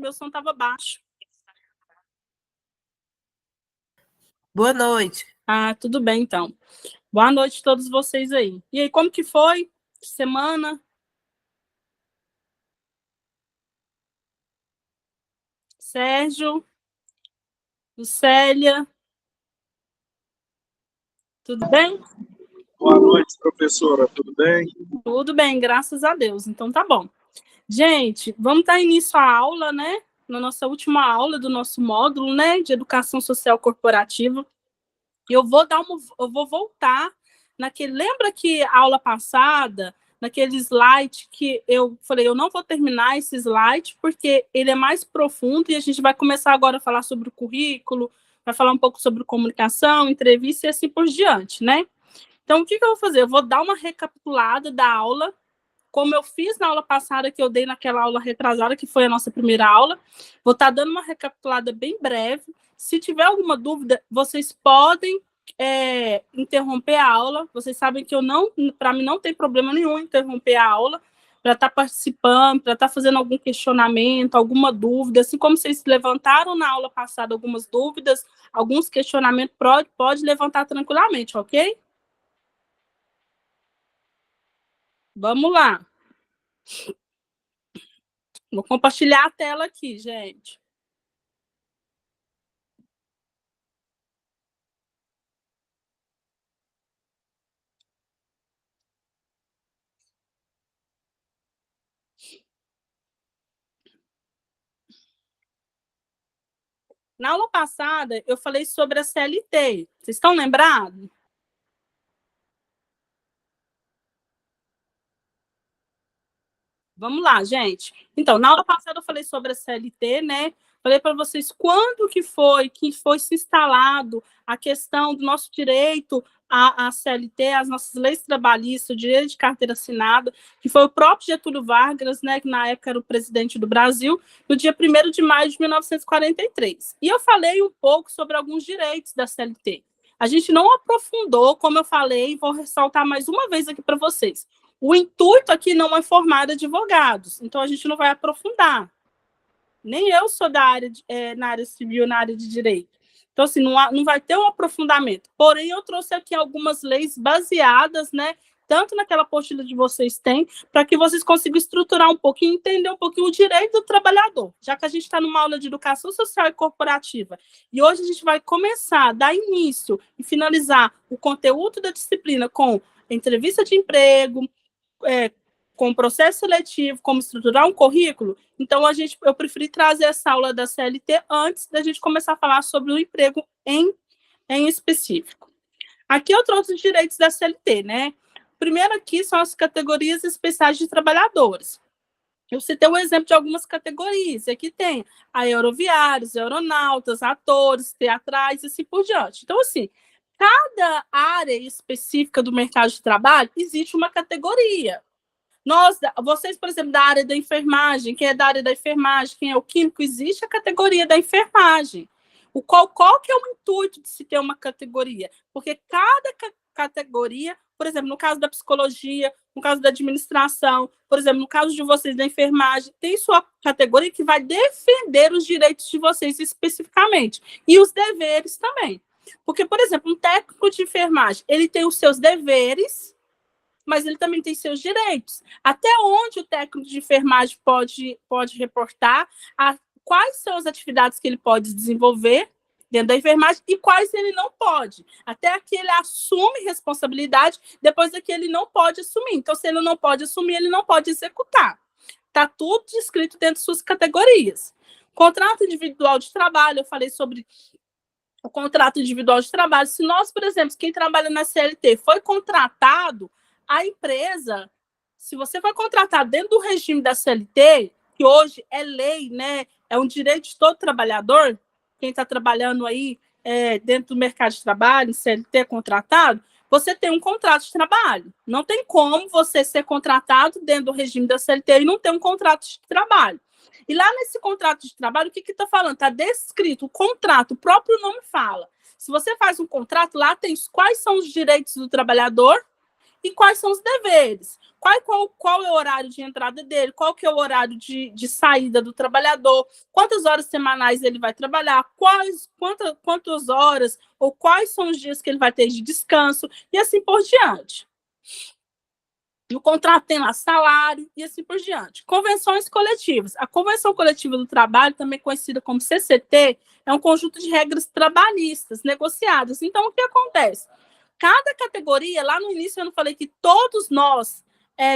meu som estava baixo. Boa noite. Tudo bem, então. Boa noite a todos vocês aí. E aí, como que foi? Semana? Sérgio? Lucélia? Tudo bem? Boa noite, professora. Tudo bem? Tudo bem, graças a Deus. Então tá bom. Gente, vamos dar início à aula, né? Na nossa última aula do nosso módulo, né, de educação social corporativa. E eu vou voltar naquele. Lembra que a aula passada, naquele slide que eu falei, eu não vou terminar esse slide porque ele é mais profundo e a gente vai começar agora a falar sobre o currículo, vai falar um pouco sobre comunicação, entrevista e assim por diante, né? Então, o que eu vou fazer? Eu vou dar uma recapitulada da aula, como eu fiz na aula passada, que eu dei naquela aula retrasada, que foi a nossa primeira aula. Vou estar dando uma recapitulada bem breve. Se tiver alguma dúvida, vocês podem interromper a aula. Vocês sabem que para mim não tem problema nenhum interromper a aula, para estar participando, para estar fazendo algum questionamento, alguma dúvida, assim como vocês levantaram na aula passada algumas dúvidas, alguns questionamentos, pode levantar tranquilamente, ok? Vamos lá. Vou compartilhar a tela aqui, gente. Na aula passada, eu falei sobre a CLT. Vocês estão lembrados? Vamos lá, gente. Então, na aula passada eu falei sobre a CLT, né? Falei para vocês quando que foi se instalado a questão do nosso direito à CLT, às nossas leis trabalhistas, o direito de carteira assinada, que foi o próprio Getúlio Vargas, né, que na época era o presidente do Brasil, no dia 1º de maio de 1943. E eu falei um pouco sobre alguns direitos da CLT. A gente não aprofundou, como eu falei, vou ressaltar mais uma vez aqui para vocês. O intuito aqui não é formar advogados, então a gente não vai aprofundar. Nem eu sou da área na área civil, na área de direito. Então, assim, não vai ter um aprofundamento. Porém, eu trouxe aqui algumas leis baseadas, né, tanto naquela apostila que vocês têm, para que vocês consigam estruturar um pouquinho, entender um pouquinho o direito do trabalhador, já que a gente está numa aula de educação social e corporativa. E hoje a gente vai começar, dar início e finalizar o conteúdo da disciplina com entrevista de emprego, com processo seletivo, como estruturar um currículo. Então, eu preferi trazer essa aula da CLT antes da gente começar a falar sobre o emprego em específico. Aqui eu trouxe os direitos da CLT, né? Primeiro aqui são as categorias especiais de trabalhadores. Eu citei um exemplo de algumas categorias. Aqui tem aeroviários, aeronautas, atores, teatrais e assim por diante. Então, assim, cada área específica do mercado de trabalho existe uma categoria. Vocês, por exemplo, da área da enfermagem, quem é da área da enfermagem, quem é o químico, existe a categoria da enfermagem. Qual que é o intuito de se ter uma categoria? Porque cada categoria, por exemplo, no caso da psicologia, no caso da administração, por exemplo, no caso de vocês da enfermagem, tem sua categoria que vai defender os direitos de vocês especificamente e os deveres também. Porque, por exemplo, um técnico de enfermagem, ele tem os seus deveres, mas ele também tem seus direitos. Até onde o técnico de enfermagem pode reportar, quais são as atividades que ele pode desenvolver dentro da enfermagem e quais ele não pode. Até que ele assume responsabilidade, depois é que ele não pode assumir. Então, se ele não pode assumir, ele não pode executar. Está tudo descrito dentro de suas categorias. Contrato individual de trabalho, eu falei sobre o contrato individual de trabalho. Se nós, por exemplo, quem trabalha na CLT foi contratado, a empresa, se você foi contratado dentro do regime da CLT, que hoje é lei, né, é um direito de todo trabalhador, quem está trabalhando aí dentro do mercado de trabalho, CLT contratado, você tem um contrato de trabalho. Não tem como você ser contratado dentro do regime da CLT e não ter um contrato de trabalho. E lá nesse contrato de trabalho, o que está falando? Está descrito o contrato, o próprio nome fala. Se você faz um contrato, lá tem quais são os direitos do trabalhador e quais são os deveres. Qual é o horário de entrada dele, qual que é o horário de saída do trabalhador, quantas horas semanais ele vai trabalhar, quantas horas ou quais são os dias que ele vai ter de descanso, e assim por diante. E o contrato tem lá salário e assim por diante. Convenções coletivas. A Convenção Coletiva do Trabalho, também conhecida como CCT, é um conjunto de regras trabalhistas negociadas. Então, o que acontece? Cada categoria, lá no início eu não falei que todos nós,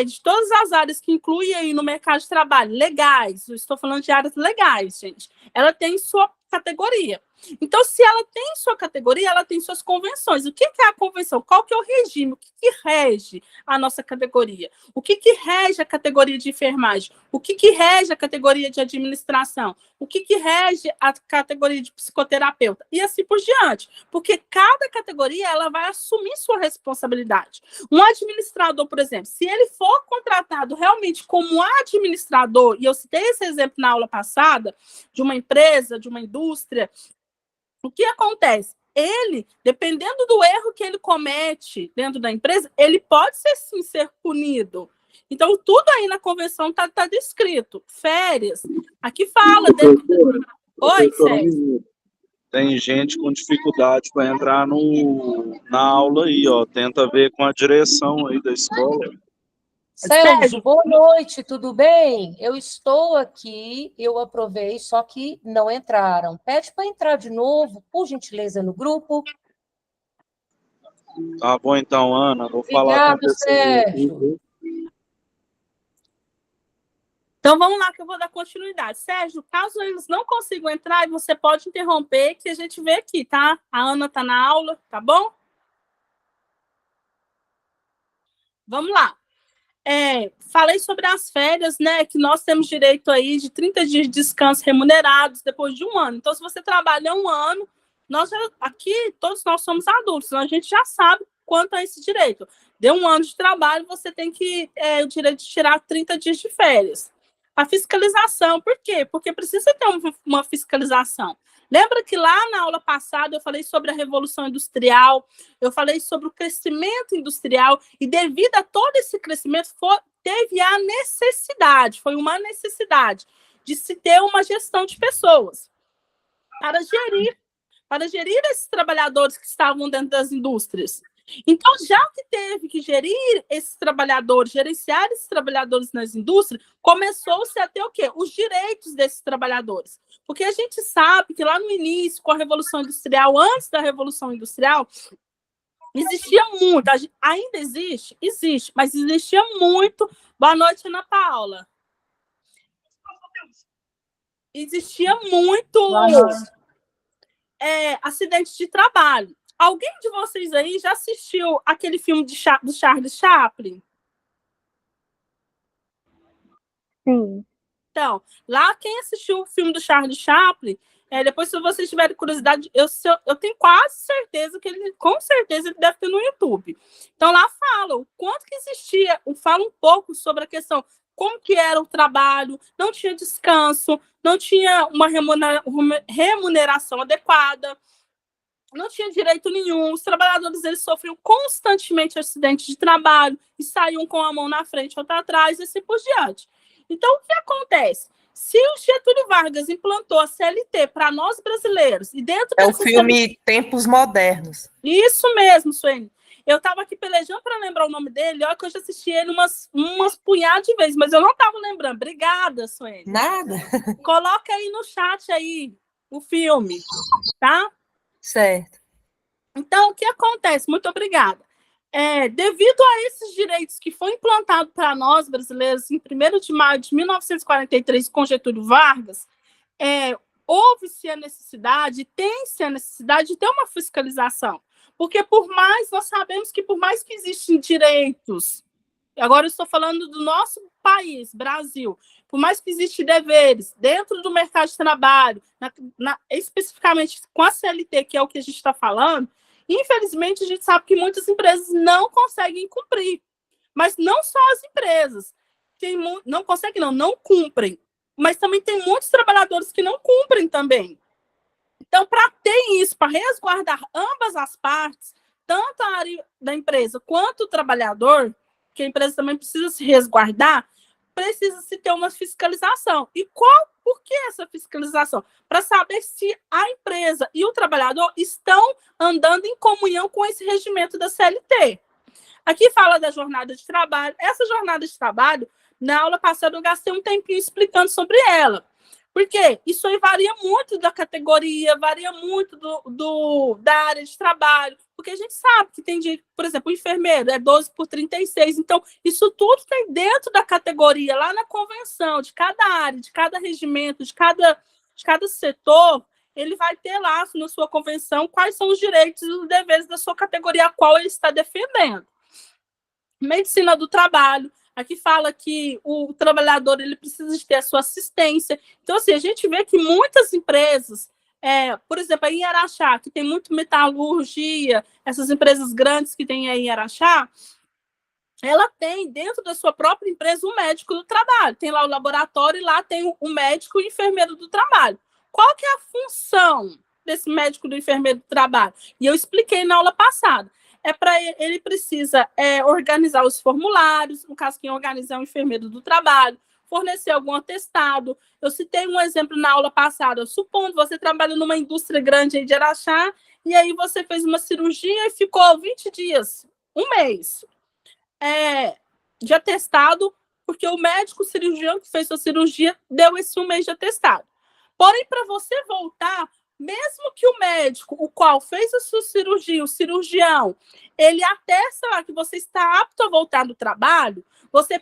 de todas as áreas que incluem aí no mercado de trabalho, legais, eu estou falando de áreas legais, gente, ela tem sua categoria. Então, se ela tem sua categoria, ela tem suas convenções. O que é a convenção? Qual que é o regime? O que rege a nossa categoria? O que rege a categoria de enfermagem? O que rege a categoria de administração? O que rege a categoria de psicoterapeuta? E assim por diante. Porque cada categoria ela vai assumir sua responsabilidade. Um administrador, por exemplo, se ele for contratado realmente como administrador, e eu citei esse exemplo na aula passada, de uma empresa, de uma indústria, o que acontece? Ele, dependendo do erro que ele comete dentro da empresa, ele pode sim ser punido. Então, tudo aí na convenção está descrito. Férias, aqui fala. Oi, Sérgio. Tem gente com dificuldade para entrar na aula aí, ó. Tenta ver com a direção aí da escola. Sérgio, boa noite, tudo bem? Eu estou aqui, eu aprovei, só que não entraram. Pede para entrar de novo, por gentileza, no grupo. Tá bom, então, Ana, vou falar com você. Sérgio. Então, vamos lá que eu vou dar continuidade. Sérgio, caso eles não consigam entrar, você pode interromper, que a gente vê aqui, tá? A Ana está na aula, tá bom? Vamos lá. Falei sobre as férias, né, que nós temos direito aí de 30 dias de descanso remunerados depois de um ano. Então, se você trabalha um ano, aqui todos nós somos adultos, então a gente já sabe quanto a esse direito. Deu um ano de trabalho, você tem o direito de tirar 30 dias de férias. A fiscalização, por quê? Porque precisa ter uma fiscalização. Lembra que lá na aula passada eu falei sobre a Revolução Industrial, eu falei sobre o crescimento industrial, e devido a todo esse crescimento, teve a necessidade, foi uma necessidade de se ter uma gestão de pessoas para gerir esses trabalhadores que estavam dentro das indústrias. Então, já que teve que gerir esses trabalhadores, gerenciar esses trabalhadores nas indústrias, começou-se a ter o quê? Os direitos desses trabalhadores. Porque a gente sabe que lá no início, com a Revolução Industrial, antes da Revolução Industrial, existia muito, ainda existe, mas existia muito. Boa noite, Ana Paula. Existia muito acidente de trabalho. Alguém de vocês aí já assistiu aquele filme do Charles Chaplin? Sim. Então, lá quem assistiu o filme do Charles Chaplin, depois se vocês tiverem curiosidade, eu tenho quase certeza que com certeza ele deve ter no YouTube. Então lá fala o quanto que existia, fala um pouco sobre a questão, como que era o trabalho, não tinha descanso, não tinha uma remuneração adequada, não tinha direito nenhum, os trabalhadores eles sofriam constantemente acidentes de trabalho e saíam com a mão na frente ou atrás e assim por diante. Então, o que acontece? Se o Getúlio Vargas implantou a CLT para nós brasileiros e dentro o filme Tempos Modernos. Isso mesmo, Suene. Eu estava aqui pelejando para lembrar o nome dele, olha que eu já assisti ele umas punhadas de vezes, mas eu não estava lembrando. Obrigada, Suene. Nada. Coloca aí no chat aí o filme, tá? Certo. Então, o que acontece? Muito obrigada. Devido a esses direitos que foi implantado para nós, brasileiros, em 1º de maio de 1943, com Getúlio Vargas, houve-se a necessidade, tem-se a necessidade de ter uma fiscalização. Porque nós sabemos que por mais que existem direitos, agora eu estou falando do nosso país, Brasil, por mais que existem deveres dentro do mercado de trabalho, especificamente com a CLT, que é o que a gente está falando, infelizmente a gente sabe que muitas empresas não conseguem cumprir. Mas não só as empresas. Não cumprem. Mas também tem muitos trabalhadores que não cumprem também. Então, para ter isso, para resguardar ambas as partes, tanto a área da empresa quanto o trabalhador, que a empresa também precisa se resguardar, precisa se ter uma fiscalização. E por que essa fiscalização? Para saber se a empresa e o trabalhador estão andando em comunhão com esse regimento da CLT. Aqui fala da jornada de trabalho. Essa jornada de trabalho, na aula passada, eu gastei um tempinho explicando sobre ela. Porque isso aí varia muito da categoria, varia muito da área de trabalho, porque a gente sabe que tem gente, por exemplo, o enfermeiro é 12/36, então isso tudo tem dentro da categoria, lá na convenção, de cada área, de cada regimento, de cada setor, ele vai ter lá na sua convenção quais são os direitos e os deveres da sua categoria, a qual ele está defendendo. Medicina do trabalho. Aqui fala que o trabalhador ele precisa de ter a sua assistência. Então, assim, a gente vê que muitas empresas, por exemplo, aí em Araxá, que tem muito metalurgia, essas empresas grandes que tem aí em Araxá, ela tem dentro da sua própria empresa um médico do trabalho. Tem lá o laboratório e lá tem o médico e o enfermeiro do trabalho. Qual que é a função desse médico do enfermeiro do trabalho? E eu expliquei na aula passada. Ele precisa organizar os formulários, no caso, quem organiza é o enfermeiro do trabalho, fornecer algum atestado. Eu citei um exemplo na aula passada, supondo você trabalha numa indústria grande aí de Araxá, e aí você fez uma cirurgia e ficou 20 dias, um mês, de atestado, porque o médico cirurgião que fez sua cirurgia deu esse um mês de atestado. Porém, para você voltar, mesmo que o médico, o qual fez a sua cirurgia, o cirurgião, ele atesta lá que você está apto a voltar do trabalho, você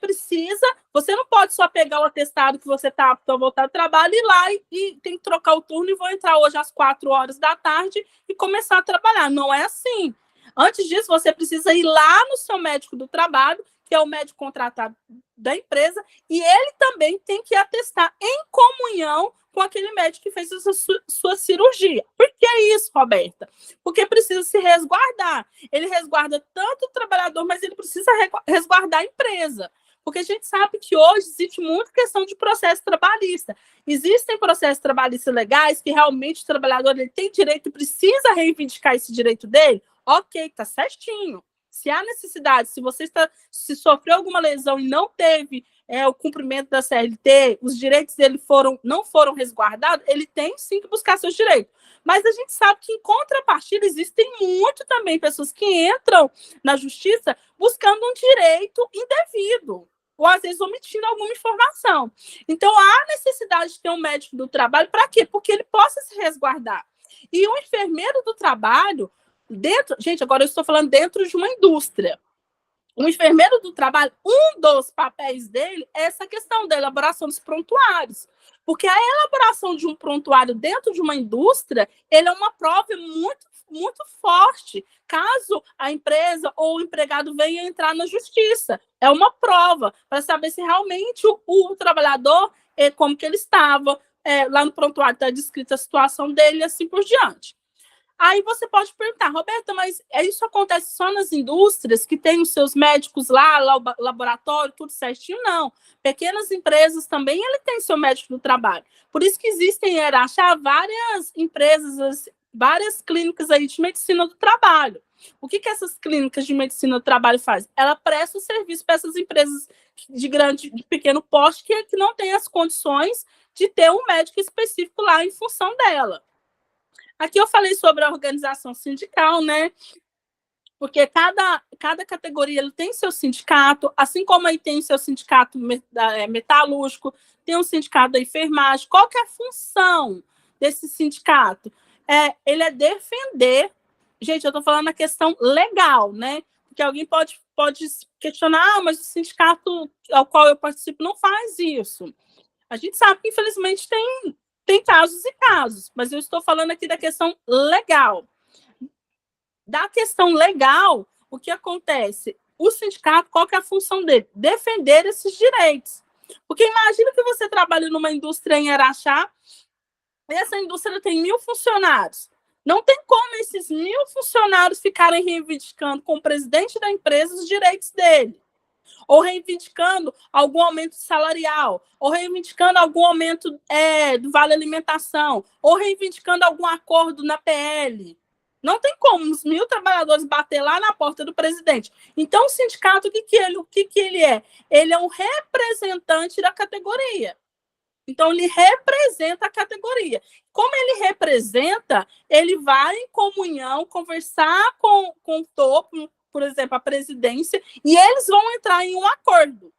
não pode só pegar o atestado que você está apto a voltar do trabalho e ir lá e tem que trocar o turno e vou entrar hoje às 4 horas da tarde e começar a trabalhar. Não é assim. Antes disso, você precisa ir lá no seu médico do trabalho, que é o médico contratado da empresa, e ele também tem que atestar em comunhão com aquele médico que fez a sua cirurgia. Por que isso, Roberta? Porque precisa se resguardar. Ele resguarda tanto o trabalhador, mas ele precisa resguardar a empresa. Porque a gente sabe que hoje existe muita questão de processo trabalhista. Existem processos trabalhistas legais que realmente o trabalhador ele tem direito e precisa reivindicar esse direito dele. Ok, tá certinho. Se há necessidade, se sofreu alguma lesão e não teve o cumprimento da CLT, os direitos dele não foram resguardados, ele tem sim que buscar seus direitos. Mas a gente sabe que, em contrapartida, existem muito também pessoas que entram na justiça buscando um direito indevido, ou às vezes omitindo alguma informação. Então, há necessidade de ter um médico do trabalho, para quê? Porque ele possa se resguardar. E o enfermeiro do trabalho, gente, agora eu estou falando dentro de uma indústria. O enfermeiro do trabalho, um dos papéis dele é essa questão da elaboração dos prontuários. Porque a elaboração de um prontuário dentro de uma indústria, ele é uma prova muito, muito forte, caso a empresa ou o empregado venha entrar na justiça. É uma prova para saber se realmente o trabalhador, como que ele estava, lá no prontuário está descrita a situação dele e assim por diante. Aí você pode perguntar, Roberta, mas isso acontece só nas indústrias que tem os seus médicos lá laboratório, tudo certinho? Não. Pequenas empresas também, ele tem seu médico do trabalho. Por isso que existem em Araxá várias empresas, várias clínicas aí de medicina do trabalho. O que essas clínicas de medicina do trabalho fazem? Ela presta o serviço para essas empresas de pequeno porte que não têm as condições de ter um médico específico lá em função dela. Aqui eu falei sobre a organização sindical, né? Porque cada categoria ele tem seu sindicato, assim como aí tem seu sindicato metalúrgico, tem um sindicato da enfermagem. Qual que é a função desse sindicato? Ele é defender... Gente, eu estou falando a questão legal, né? Porque alguém pode questionar, mas o sindicato ao qual eu participo não faz isso. A gente sabe que, infelizmente, tem casos e casos, mas eu estou falando aqui da questão legal. Da questão legal, o que acontece? O sindicato, qual que é a função dele? Defender esses direitos. Porque imagina que você trabalha numa indústria em Araxá, e essa indústria tem 1.000 funcionários. Não tem como esses 1.000 funcionários ficarem reivindicando com o presidente da empresa os direitos dele. Ou reivindicando algum aumento salarial, ou reivindicando algum aumento do vale alimentação, ou reivindicando algum acordo na PL. Não tem como os 1.000 trabalhadores bater lá na porta do presidente. Então, o sindicato, o que ele é? Ele é um representante da categoria. Então, ele representa a categoria. Como ele representa, ele vai em comunhão, conversar com o topo, por exemplo, a presidência, e eles vão entrar em um acordo.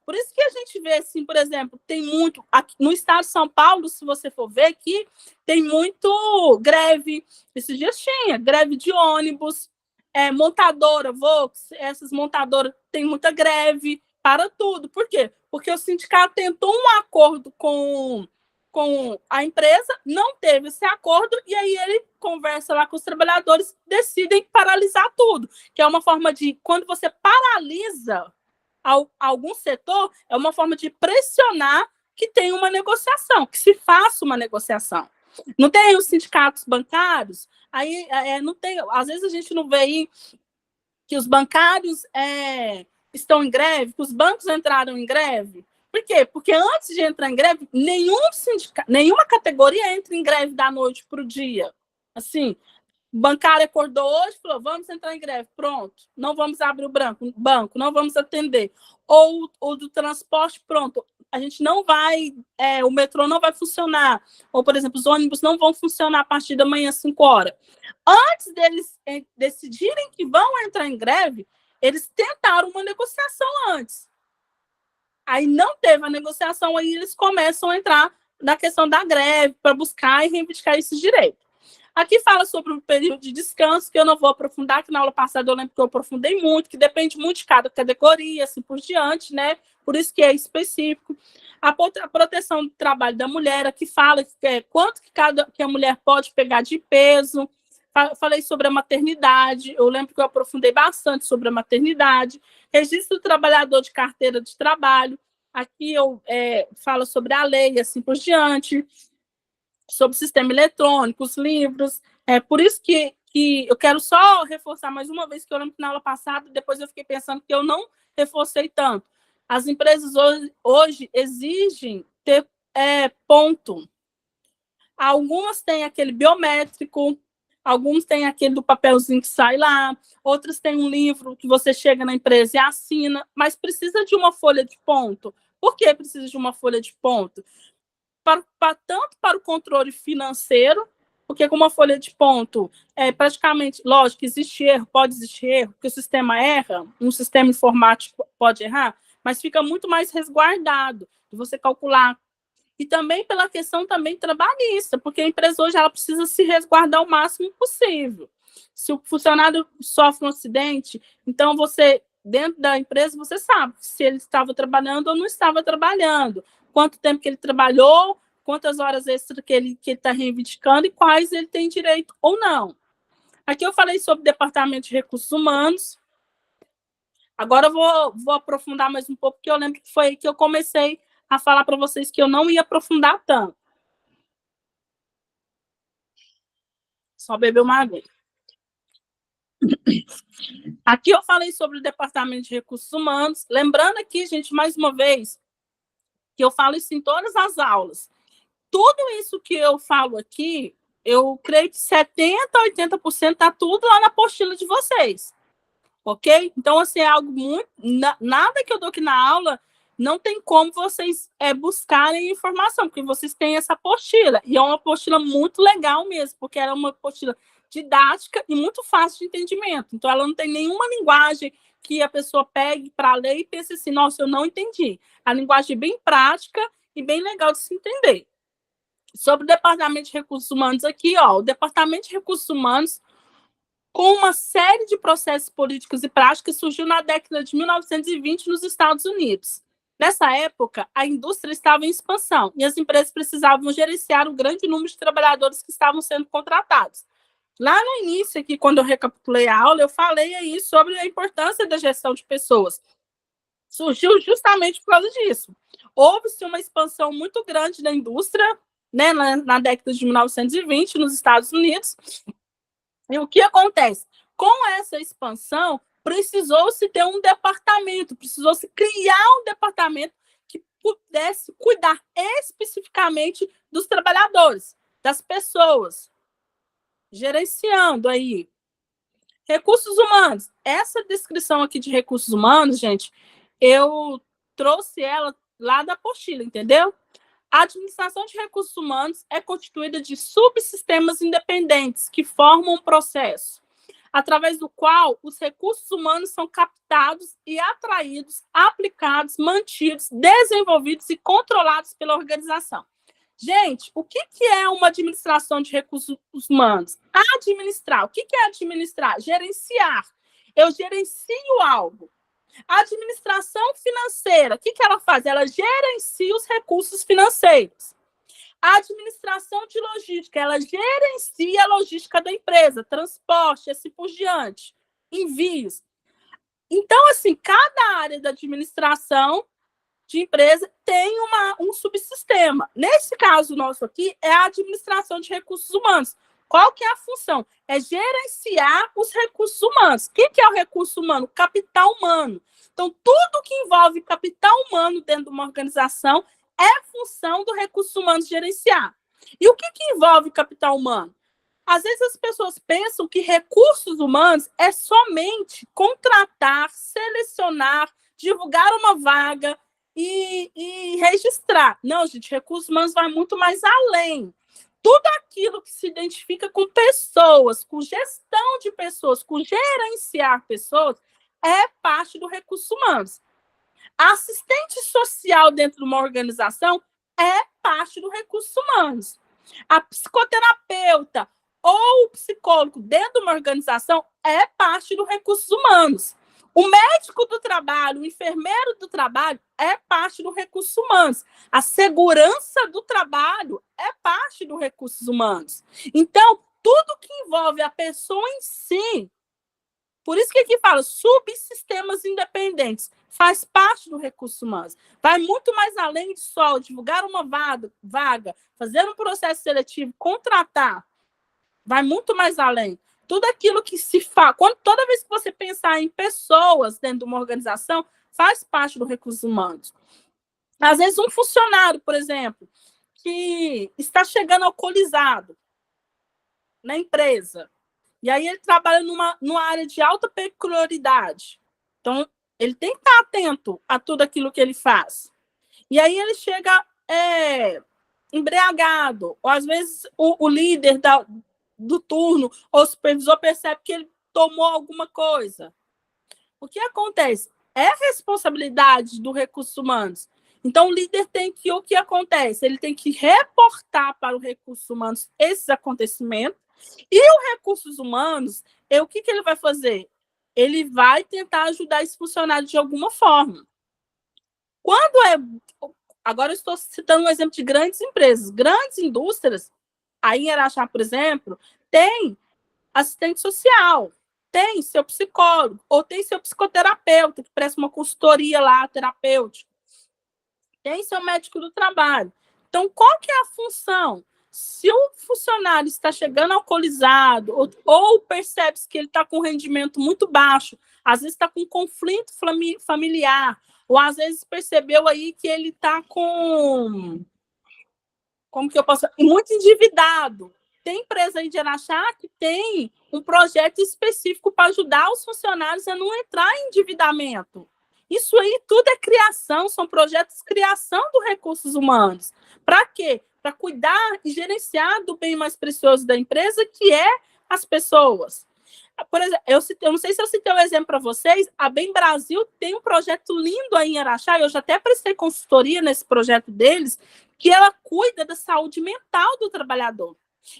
Por isso que a gente vê, assim, por exemplo, tem muito... Aqui, no estado de São Paulo, se você for ver aqui, tem muito greve. Esses dias tinha greve de ônibus, montadora, Volks, essas montadoras têm muita greve para tudo. Por quê? Porque o sindicato tentou um acordo com a empresa, não teve esse acordo, e aí ele conversa lá com os trabalhadores, decidem paralisar tudo, que é uma forma de... Quando você paralisa algum setor, é uma forma de pressionar que tenha uma negociação, que se faça uma negociação. Não tem os sindicatos bancários, aí não tem, às vezes a gente não vê aí que os bancários estão em greve, que os bancos entraram em greve. Por quê? Porque antes de entrar em greve, nenhuma categoria entra em greve da noite para o dia. Assim, o bancário acordou hoje e falou, vamos entrar em greve, pronto, não vamos abrir o banco, não vamos atender. Ou do transporte, pronto, a gente não vai, o metrô não vai funcionar. Ou, por exemplo, os ônibus não vão funcionar a partir da manhã, 5 horas. Antes deles decidirem que vão entrar em greve, eles tentaram uma negociação antes. Aí não teve a negociação, aí eles começam a entrar na questão da greve para buscar e reivindicar esses direitos. Aqui fala sobre o período de descanso, que eu não vou aprofundar, que na aula passada eu lembro que eu aprofundei muito, que depende muito de cada categoria, assim por diante, né? Por isso que é específico. A proteção do trabalho da mulher, aqui fala quanto que a mulher pode pegar de peso. Falei sobre a maternidade, eu lembro que eu aprofundei bastante sobre a maternidade. Registro do trabalhador de carteira de trabalho, aqui eu falo sobre a lei, assim por diante, sobre o sistema eletrônico, os livros. Por isso que eu quero só reforçar mais uma vez, que eu lembro que na aula passada, depois eu fiquei pensando que eu não reforcei tanto. As empresas hoje exigem ter ponto. Algumas têm aquele biométrico, alguns têm aquele do papelzinho que sai lá, outros têm um livro que você chega na empresa e assina, mas precisa de uma folha de ponto. Por que precisa de uma folha de ponto? Tanto para o controle financeiro, porque com uma folha de ponto, praticamente, lógico, existe erro, pode existir erro, porque o sistema erra, um sistema informático pode errar, mas fica muito mais resguardado de você calcular. E também pela questão também trabalhista, porque a empresa hoje ela precisa se resguardar o máximo possível. Se o funcionário sofre um acidente, então você, dentro da empresa, você sabe se ele estava trabalhando ou não estava trabalhando, quanto tempo que ele trabalhou, quantas horas extras que ele está reivindicando e quais ele tem direito ou não. Aqui eu falei sobre o Departamento de Recursos Humanos. Agora eu vou aprofundar mais um pouco, porque eu lembro que foi aí que eu comecei a falar para vocês que eu não ia aprofundar tanto. Só beber uma água. Aqui eu falei sobre o Departamento de Recursos Humanos. Lembrando aqui, gente, mais uma vez, que eu falo isso em todas as aulas. Tudo isso que eu falo aqui, eu creio que 70% a 80% está tudo lá na apostila de vocês. Ok? Então, assim, é algo muito... Nada que eu dou aqui na aula, não tem como vocês buscarem informação, porque vocês têm essa apostila. E é uma apostila muito legal mesmo, porque ela é uma apostila didática e muito fácil de entendimento. Então, ela não tem nenhuma linguagem que a pessoa pegue para ler e pense assim, nossa, eu não entendi. A linguagem é bem prática e bem legal de se entender. Sobre o Departamento de Recursos Humanos aqui, ó, o Departamento de Recursos Humanos, com uma série de processos políticos e práticas, surgiu na década de 1920 nos Estados Unidos. Nessa época, a indústria estava em expansão e as empresas precisavam gerenciar o grande número de trabalhadores que estavam sendo contratados. Lá no início, aqui, quando eu recapitulei a aula, eu falei aí sobre a importância da gestão de pessoas. Surgiu justamente por causa disso. Houve-se uma expansão muito grande da indústria, né, na década de 1920, nos Estados Unidos. E o que acontece? Com essa expansão, precisou-se ter um departamento, precisou-se criar um departamento que pudesse cuidar especificamente dos trabalhadores, das pessoas. gerenciando aí. Recursos humanos. Essa descrição aqui de recursos humanos, gente, eu trouxe ela lá da apostila, entendeu? A administração de recursos humanos é constituída de subsistemas independentes que formam um processo, através do qual os recursos humanos são captados e atraídos, aplicados, mantidos, desenvolvidos e controlados pela organização. Gente, o que é uma administração de recursos humanos? Administrar. O que é administrar? Gerenciar. Eu gerencio algo. A administração financeira, o que ela faz? Ela gerencia os recursos financeiros. A administração de logística, ela gerencia a logística da empresa, transporte, assim por diante, envios. Então, assim, cada área da administração de empresa tem um subsistema. Nesse caso nosso aqui, é a administração de recursos humanos. Qual que é a função? É gerenciar os recursos humanos. O que é o recurso humano? Capital humano. Então, tudo que envolve capital humano dentro de uma organização é função do recurso humano gerenciar. E o que envolve capital humano? Às vezes as pessoas pensam que recursos humanos é somente contratar, selecionar, divulgar uma vaga e registrar. Não, gente, recursos humanos vai muito mais além. Tudo aquilo que se identifica com pessoas, com gestão de pessoas, com gerenciar pessoas, é parte do recursos humanos. A assistente social dentro de uma organização é parte do recursos humanos. A psicoterapeuta ou o psicólogo dentro de uma organização é parte do recursos humanos. O médico do trabalho, o enfermeiro do trabalho é parte do recursos humanos. A segurança do trabalho é parte do recursos humanos. Então, tudo que envolve a pessoa em si, por isso que aqui fala subsistemas independentes, faz parte do recursos humanos. Vai muito mais além de só divulgar uma vaga, fazer um processo seletivo, contratar. Vai muito mais além. Tudo aquilo que se faz, toda vez que você pensar em pessoas dentro de uma organização, faz parte do recursos humanos. Às vezes, um funcionário, por exemplo, que está chegando alcoolizado na empresa, e aí ele trabalha numa área de alta peculiaridade. Então, ele tem que estar atento a tudo aquilo que ele faz. E aí ele chega embriagado, ou às vezes o líder do turno, ou o supervisor percebe que ele tomou alguma coisa. O que acontece? É responsabilidade do recursos humanos. Então, o líder tem que, o que acontece? Ele tem que reportar para o recursos humanos esses acontecimentos, e o recursos humanos, o que ele vai fazer? Ele vai tentar ajudar esse funcionário de alguma forma. Agora eu estou citando um exemplo de grandes empresas, grandes indústrias. Aí em Araxá, por exemplo, tem assistente social, tem seu psicólogo, ou tem seu psicoterapeuta, que presta uma consultoria lá, terapêutica. Tem seu médico do trabalho. Então, qual que é a função? Se o funcionário está chegando alcoolizado, ou percebe-se que ele está com rendimento muito baixo, às vezes está com conflito familiar, ou às vezes percebeu aí que ele está com... Como que eu posso... Muito endividado. Tem empresa aí de Araxá que tem um projeto específico para ajudar os funcionários a não entrar em endividamento. Isso aí tudo é criação, são projetos de criação dos recursos humanos. Para quê? Para cuidar e gerenciar do bem mais precioso da empresa, que é as pessoas. Por exemplo, eu não sei se eu citei um exemplo para vocês, a Bem Brasil tem um projeto lindo aí em Araxá, eu já até prestei consultoria nesse projeto deles, que ela cuida da saúde mental do trabalhador.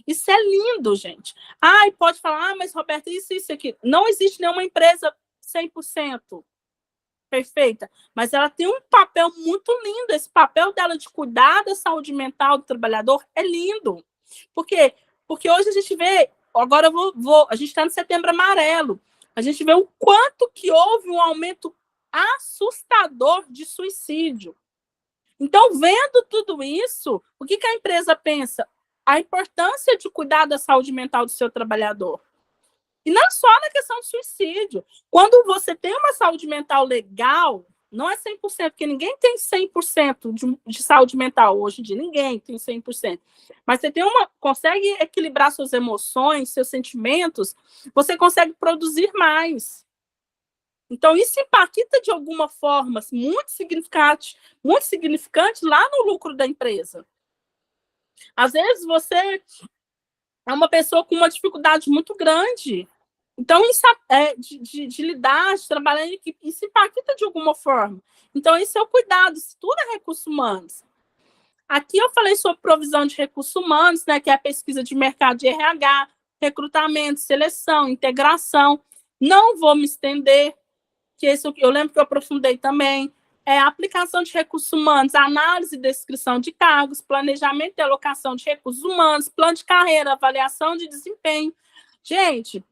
Isso é lindo, gente. E pode falar, mas Roberta, isso aqui. Não existe nenhuma empresa 100% perfeita, mas ela tem um papel muito lindo. Esse papel dela de cuidar da saúde mental do trabalhador é lindo. Por quê? Porque hoje a gente vê, agora a gente está no Setembro Amarelo, a gente vê o quanto que houve um aumento assustador de suicídio. Então, vendo tudo isso, o que a empresa pensa? A importância de cuidar da saúde mental do seu trabalhador. E não só na questão do suicídio. Quando você tem uma saúde mental legal, Não é 100%, porque ninguém tem 100% de saúde mental hoje em dia. Ninguém tem 100%. Mas você consegue equilibrar suas emoções, seus sentimentos, você consegue produzir mais. Então, isso impacta de alguma forma muito significante lá no lucro da empresa. Às vezes, você é uma pessoa com uma dificuldade muito grande. Então, isso de lidar, de trabalhar em equipe, isso impacta de alguma forma. Então, esse é o cuidado, isso tudo é recursos humanos. Aqui eu falei sobre provisão de recursos humanos, né, que é a pesquisa de mercado de RH, recrutamento, seleção, integração. Não vou me estender, que esse eu lembro que eu aprofundei também. A aplicação de recursos humanos, análise e descrição de cargos, planejamento e alocação de recursos humanos, plano de carreira, avaliação de desempenho. Gente,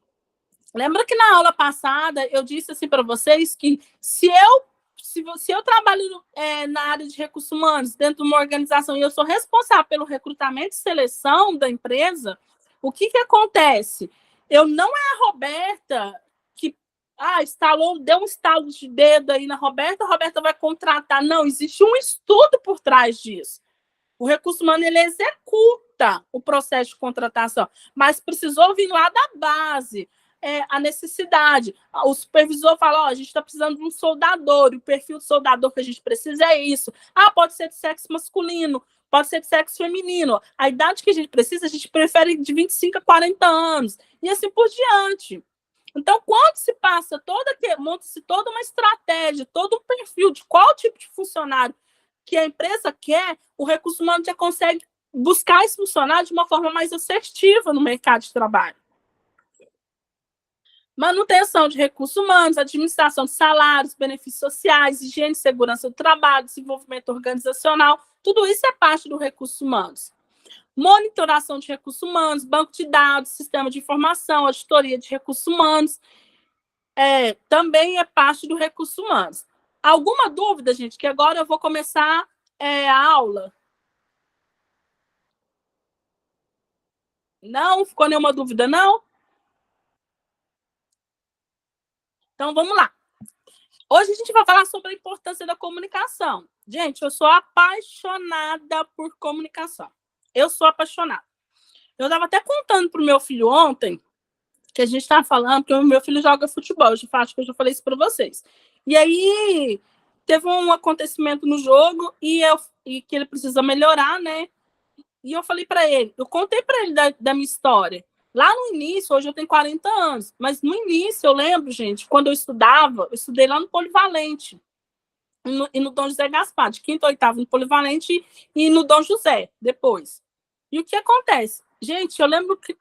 lembra que na aula passada eu disse assim para vocês que se eu trabalho na área de recursos humanos dentro de uma organização e eu sou responsável pelo recrutamento e seleção da empresa, o que acontece? Não é a Roberta que deu um estalo de dedo aí na Roberta, a Roberta vai contratar. Não, existe um estudo por trás disso. O recurso humano, ele executa o processo de contratação, mas precisou vir lá da base, a necessidade. O supervisor fala, a gente está precisando de um soldador, e o perfil do soldador que a gente precisa é isso. Pode ser de sexo masculino, pode ser de sexo feminino. A idade que a gente precisa, a gente prefere de 25 a 40 anos, e assim por diante. Então, quando se passa monta-se toda uma estratégia, todo um perfil de qual tipo de funcionário que a empresa quer, o recurso humano já consegue buscar esse funcionário de uma forma mais assertiva no mercado de trabalho. Manutenção de recursos humanos, administração de salários, benefícios sociais, higiene e segurança do trabalho, desenvolvimento organizacional, tudo isso é parte do recursos humanos. Monitoração de recursos humanos, banco de dados, sistema de informação, auditoria de recursos humanos, também é parte do recursos humanos. Alguma dúvida, gente? Que agora eu vou começar a aula. Não? Ficou nenhuma dúvida, não? Então, vamos lá. Hoje a gente vai falar sobre a importância da comunicação. Gente, eu sou apaixonada por comunicação. Eu sou apaixonada. Eu estava até contando para o meu filho ontem, que a gente estava falando, que o meu filho joga futebol. Acho que eu já falei isso para vocês. E aí, teve um acontecimento no jogo e que ele precisa melhorar, né? E eu falei para ele, eu contei para ele da minha história. Lá no início, hoje eu tenho 40 anos, mas no início eu lembro, gente, quando eu estudei lá no Polivalente, e no Dom José Gaspar, de 5º a 8º no Polivalente e no Dom José, depois. E o que acontece? Gente, eu lembro que,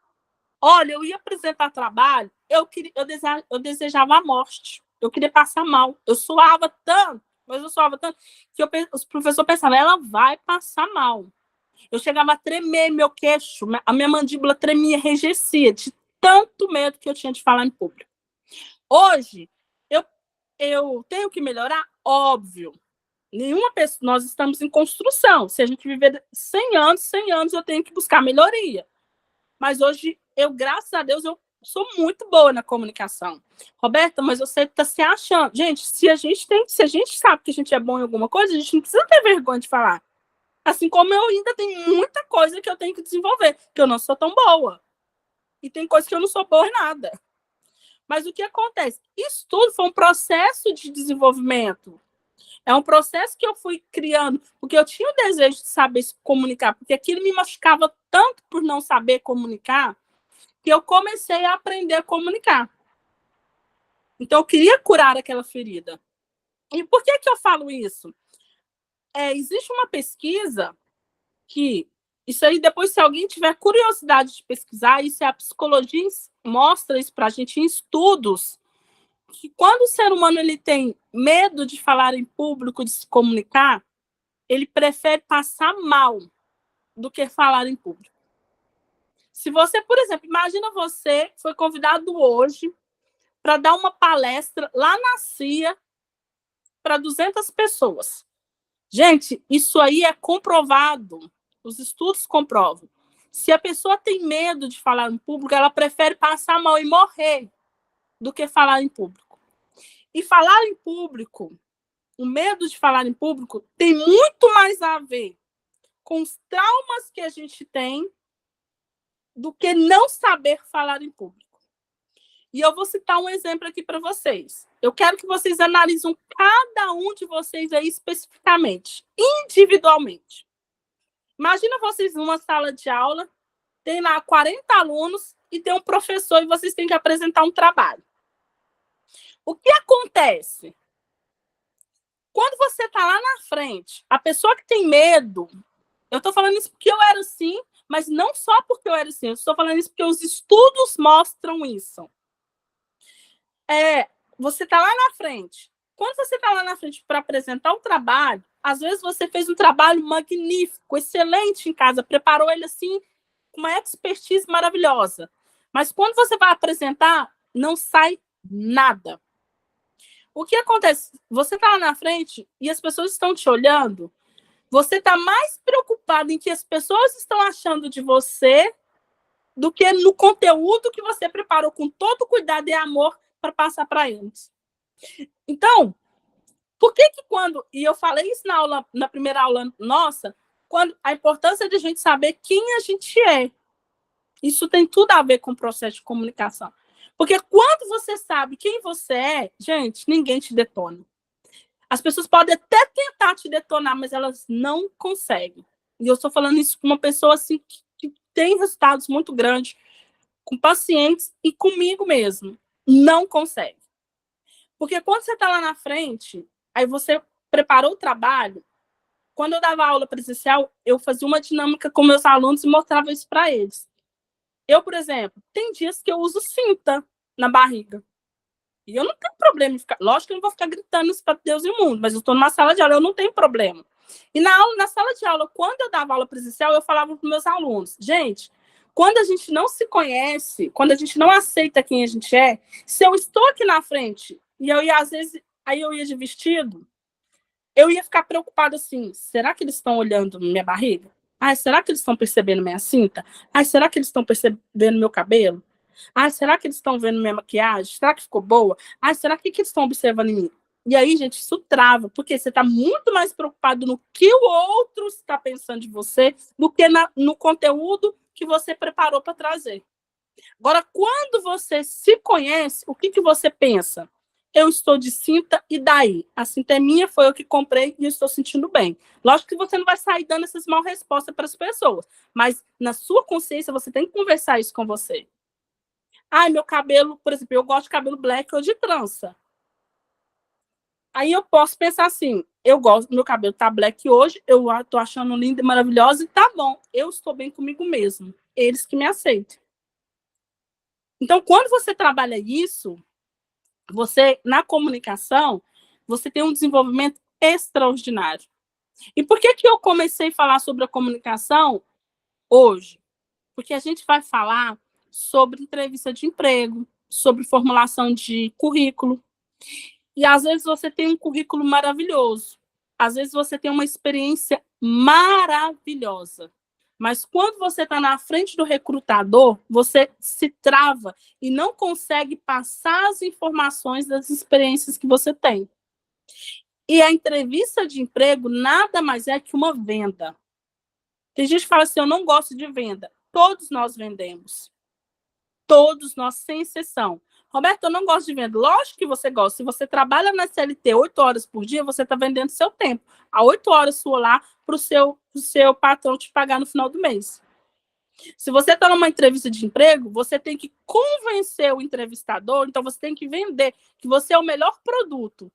eu ia apresentar trabalho, eu desejava a morte, eu queria passar mal, eu suava tanto, que os professores pensavam, ela vai passar mal. Eu chegava a tremer meu queixo, a minha mandíbula tremia, enrijecia, de tanto medo que eu tinha de falar em público. Hoje, eu tenho que melhorar? Óbvio. Nenhuma pessoa, nós estamos em construção. Se a gente viver 100 anos, eu tenho que buscar melhoria. Mas hoje, graças a Deus, eu sou muito boa na comunicação. Roberta, mas você está se achando. Gente, se a gente sabe que a gente é bom em alguma coisa, a gente não precisa ter vergonha de falar. Assim como eu ainda tenho muita coisa que eu tenho que desenvolver, que eu não sou tão boa. E tem coisa que eu não sou boa em nada. Mas o que acontece? Isso tudo foi um processo de desenvolvimento. É um processo que eu fui criando, porque eu tinha o desejo de saber se comunicar, porque aquilo me machucava tanto por não saber comunicar, que eu comecei a aprender a comunicar. Então, eu queria curar aquela ferida. E por que eu falo isso? Existe uma pesquisa que, isso aí depois, se alguém tiver curiosidade de pesquisar, isso a psicologia mostra isso para a gente em estudos, que quando o ser humano ele tem medo de falar em público, de se comunicar, ele prefere passar mal do que falar em público. Se você, por exemplo, imagina você foi convidado hoje para dar uma palestra lá na CIA para 200 pessoas. Gente, isso aí é comprovado. Os estudos comprovam. Se a pessoa tem medo de falar em público, ela prefere passar mal e morrer do que falar em público. E falar em público o medo de falar em público tem muito mais a ver com os traumas que a gente tem do que não saber falar em público. E eu vou citar um exemplo aqui para vocês. Eu quero que vocês analisem cada um de vocês aí especificamente, individualmente. Imagina vocês numa sala de aula, tem lá 40 alunos e tem um professor e vocês têm que apresentar um trabalho. O que acontece? Quando você está lá na frente, a pessoa que tem medo, eu estou falando isso porque eu era assim, mas não só porque eu era assim, eu estou falando isso porque os estudos mostram isso. Você está lá na frente. Quando você está lá na frente para apresentar o trabalho, às vezes você fez um trabalho magnífico, excelente em casa, preparou ele assim, com uma expertise maravilhosa. Mas quando você vai apresentar, não sai nada. O que acontece? Você está lá na frente e as pessoas estão te olhando, você está mais preocupado em que as pessoas estão achando de você do que no conteúdo que você preparou com todo cuidado e amor para passar para eles. Então, por que quando... E eu falei isso na primeira aula nossa, quando a importância de a gente saber quem a gente é. Isso tem tudo a ver com o processo de comunicação. Porque quando você sabe quem você é, gente, ninguém te detona. As pessoas podem até tentar te detonar, mas elas não conseguem. E eu estou falando isso com uma pessoa assim, que tem resultados muito grandes com pacientes e comigo mesmo. Não consegue. Porque quando você está lá na frente, aí você preparou o trabalho. Quando eu dava aula presencial, eu fazia uma dinâmica com meus alunos e mostrava isso para eles. Eu, por exemplo, tem dias que eu uso cinta na barriga. E eu não tenho problema em ficar... Lógico que eu não vou ficar gritando isso para Deus e o mundo, mas eu estou numa sala de aula, eu não tenho problema. E na sala de aula, quando eu dava aula presencial, eu falava para os meus alunos, gente, quando a gente não se conhece, quando a gente não aceita quem a gente é, se eu estou aqui na frente e eu ia, às vezes, aí eu ia de vestido, eu ia ficar preocupada assim, será que eles estão olhando minha barriga? Ai, será que eles estão percebendo minha cinta? Ai, será que eles estão percebendo meu cabelo? Ai, será que eles estão vendo minha maquiagem? Será que ficou boa? Ai, será que eles estão observando em mim? E aí, gente, isso trava, porque você está muito mais preocupado no que o outro está pensando de você do que no conteúdo que você preparou para trazer. Agora, quando você se conhece, o que você pensa? Eu estou de cinta, e daí? A cinta é minha, foi eu que comprei e eu estou sentindo bem. Lógico que você não vai sair dando essas mal respostas para as pessoas, mas na sua consciência você tem que conversar isso com você. Ai, meu cabelo, por exemplo, eu gosto de cabelo black ou de trança. Aí eu posso pensar assim, eu gosto, meu cabelo tá black hoje, eu tô achando lindo e maravilhoso, e tá bom, eu estou bem comigo mesmo. Eles que me aceitem. Então, quando você trabalha isso, você, na comunicação, você tem um desenvolvimento extraordinário. E por que eu comecei a falar sobre a comunicação hoje? Porque a gente vai falar sobre entrevista de emprego, sobre formulação de currículo. E às vezes você tem um currículo maravilhoso. Às vezes você tem uma experiência maravilhosa. Mas quando você está na frente do recrutador, você se trava e não consegue passar as informações das experiências que você tem. E a entrevista de emprego nada mais é que uma venda. Tem gente que fala assim, eu não gosto de venda. Todos nós vendemos. Todos nós, sem exceção. Roberto, eu não gosto de venda. Lógico que você gosta. Se você trabalha na CLT 8 horas por dia, você está vendendo seu tempo. Há 8 horas sua lá para o seu patrão te pagar no final do mês. Se você está numa entrevista de emprego, você tem que convencer o entrevistador, então você tem que vender que você é o melhor produto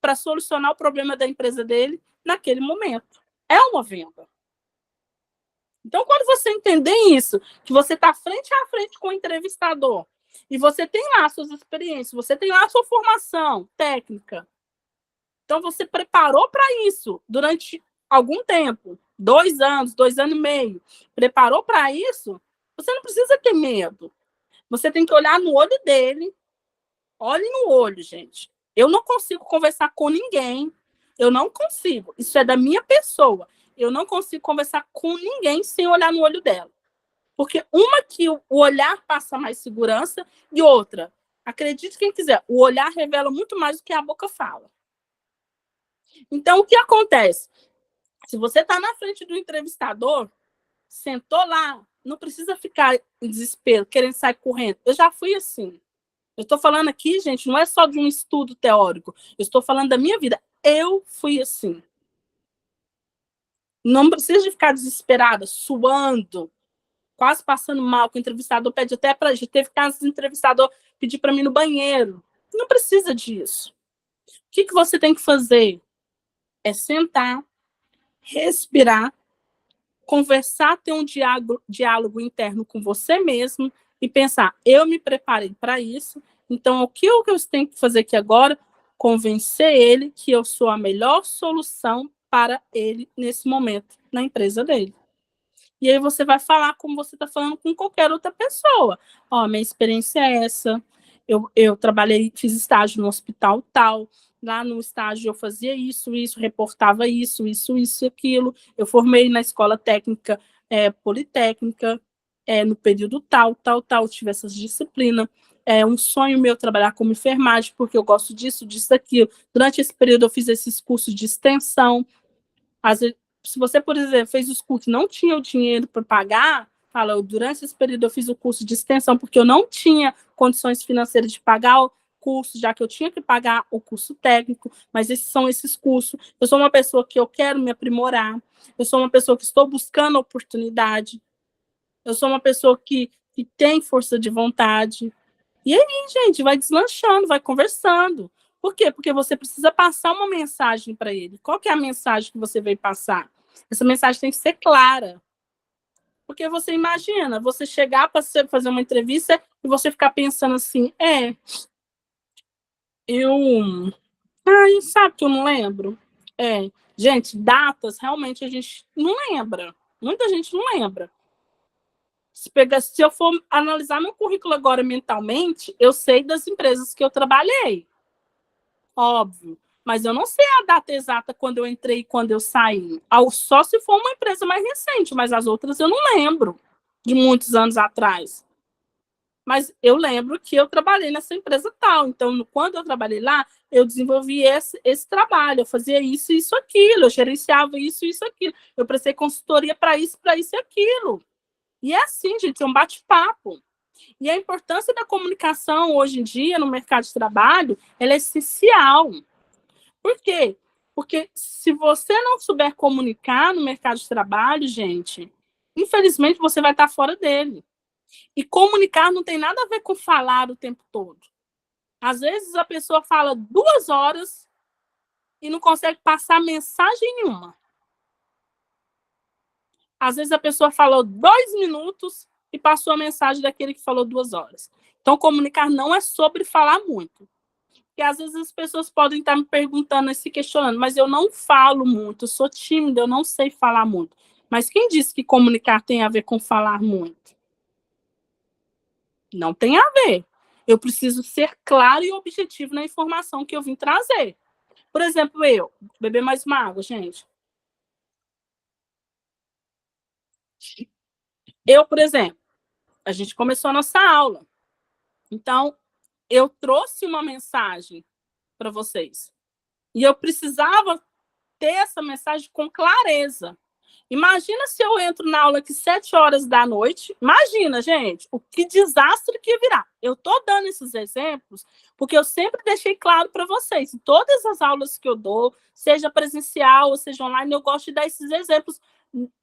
para solucionar o problema da empresa dele naquele momento. É uma venda. Então, quando você entender isso, que você está frente a frente com o entrevistador, e você tem lá suas experiências, você tem lá a sua formação técnica, então você preparou para isso durante algum tempo, 2 anos, 2 anos e meio, preparou para isso, você não precisa ter medo. Você tem que olhar no olho dele, olhe no olho, gente. Eu não consigo conversar com ninguém, eu não consigo, isso é da minha pessoa. Eu não consigo conversar com ninguém sem olhar no olho dela. Porque uma que o olhar passa mais segurança e outra, acredite quem quiser, o olhar revela muito mais do que a boca fala. Então, o que acontece? Se você está na frente do entrevistador, sentou lá, não precisa ficar em desespero, querendo sair correndo. Eu já fui assim. Eu estou falando aqui, gente, não é só de um estudo teórico. Eu estou falando da minha vida. Eu fui assim. Não precisa de ficar desesperada, suando, quase passando mal, que o entrevistador pede até para a gente. Teve casos do entrevistador pedir para mim no banheiro. Não precisa disso. O que você tem que fazer? É sentar, respirar, conversar, ter um diálogo interno com você mesmo e pensar, eu me preparei para isso, então o que eu tenho que fazer aqui agora? Convencer ele que eu sou a melhor solução para ele nesse momento, na empresa dele. E aí você vai falar como você está falando com qualquer outra pessoa. Ó, minha experiência é essa, eu trabalhei, fiz estágio no hospital tal, lá no estágio eu fazia isso, reportava isso e aquilo. Eu formei na escola técnica politécnica, no período tal, tive essas disciplinas. É um sonho meu trabalhar como enfermagem, porque eu gosto disso, daquilo. Durante esse período eu fiz esses cursos de extensão. Às vezes, se você, por exemplo, fez os cursos e não tinha o dinheiro para pagar, fala, durante esse período eu fiz o curso de extensão porque eu não tinha condições financeiras de pagar o curso, já que eu tinha que pagar o curso técnico, mas esses são esses cursos. Eu sou uma pessoa que eu quero me aprimorar, eu sou uma pessoa que estou buscando oportunidade, eu sou uma pessoa que tem força de vontade. E aí, gente, vai deslanchando, vai conversando. Por quê? Porque você precisa passar uma mensagem para ele. Qual que é a mensagem que você veio passar? Essa mensagem tem que ser clara. Porque você imagina, você chegar para fazer uma entrevista e você ficar pensando assim, sabe que eu não lembro? Gente, datas, realmente a gente não lembra. Muita gente não lembra. Se eu for analisar meu currículo agora mentalmente, eu sei das empresas que eu trabalhei. Óbvio. Mas eu não sei a data exata quando eu entrei e quando eu saí. Só se for uma empresa mais recente, mas as outras eu não lembro, de muitos anos atrás. Mas eu lembro que eu trabalhei nessa empresa tal. Então, quando eu trabalhei lá, eu desenvolvi esse trabalho. Eu fazia isso, aquilo. Eu gerenciava isso, aquilo. Eu prestei consultoria para isso e aquilo. E é assim, gente, é um bate-papo. E a importância da comunicação hoje em dia no mercado de trabalho, ela é essencial. Por quê? Porque se você não souber comunicar no mercado de trabalho, gente, infelizmente você vai estar fora dele. E comunicar não tem nada a ver com falar o tempo todo. Às vezes a pessoa fala 2 horas e não consegue passar mensagem nenhuma. Às vezes a pessoa falou 2 minutos e passou a mensagem daquele que falou 2 horas. Então, comunicar não é sobre falar muito. E às vezes as pessoas podem estar me perguntando e se questionando, mas eu não falo muito, eu sou tímida, eu não sei falar muito. Mas quem disse que comunicar tem a ver com falar muito? Não tem a ver. Eu preciso ser claro e objetivo na informação que eu vim trazer. Por exemplo, beber mais uma água, gente. Por exemplo, a gente começou a nossa aula. Então, eu trouxe uma mensagem para vocês. E eu precisava ter essa mensagem com clareza. Imagina se eu entro na aula aqui 7 horas da noite. Imagina, gente, o que desastre que virá. Eu estou dando esses exemplos porque eu sempre deixei claro para vocês. Em todas as aulas que eu dou, seja presencial ou seja online, eu gosto de dar esses exemplos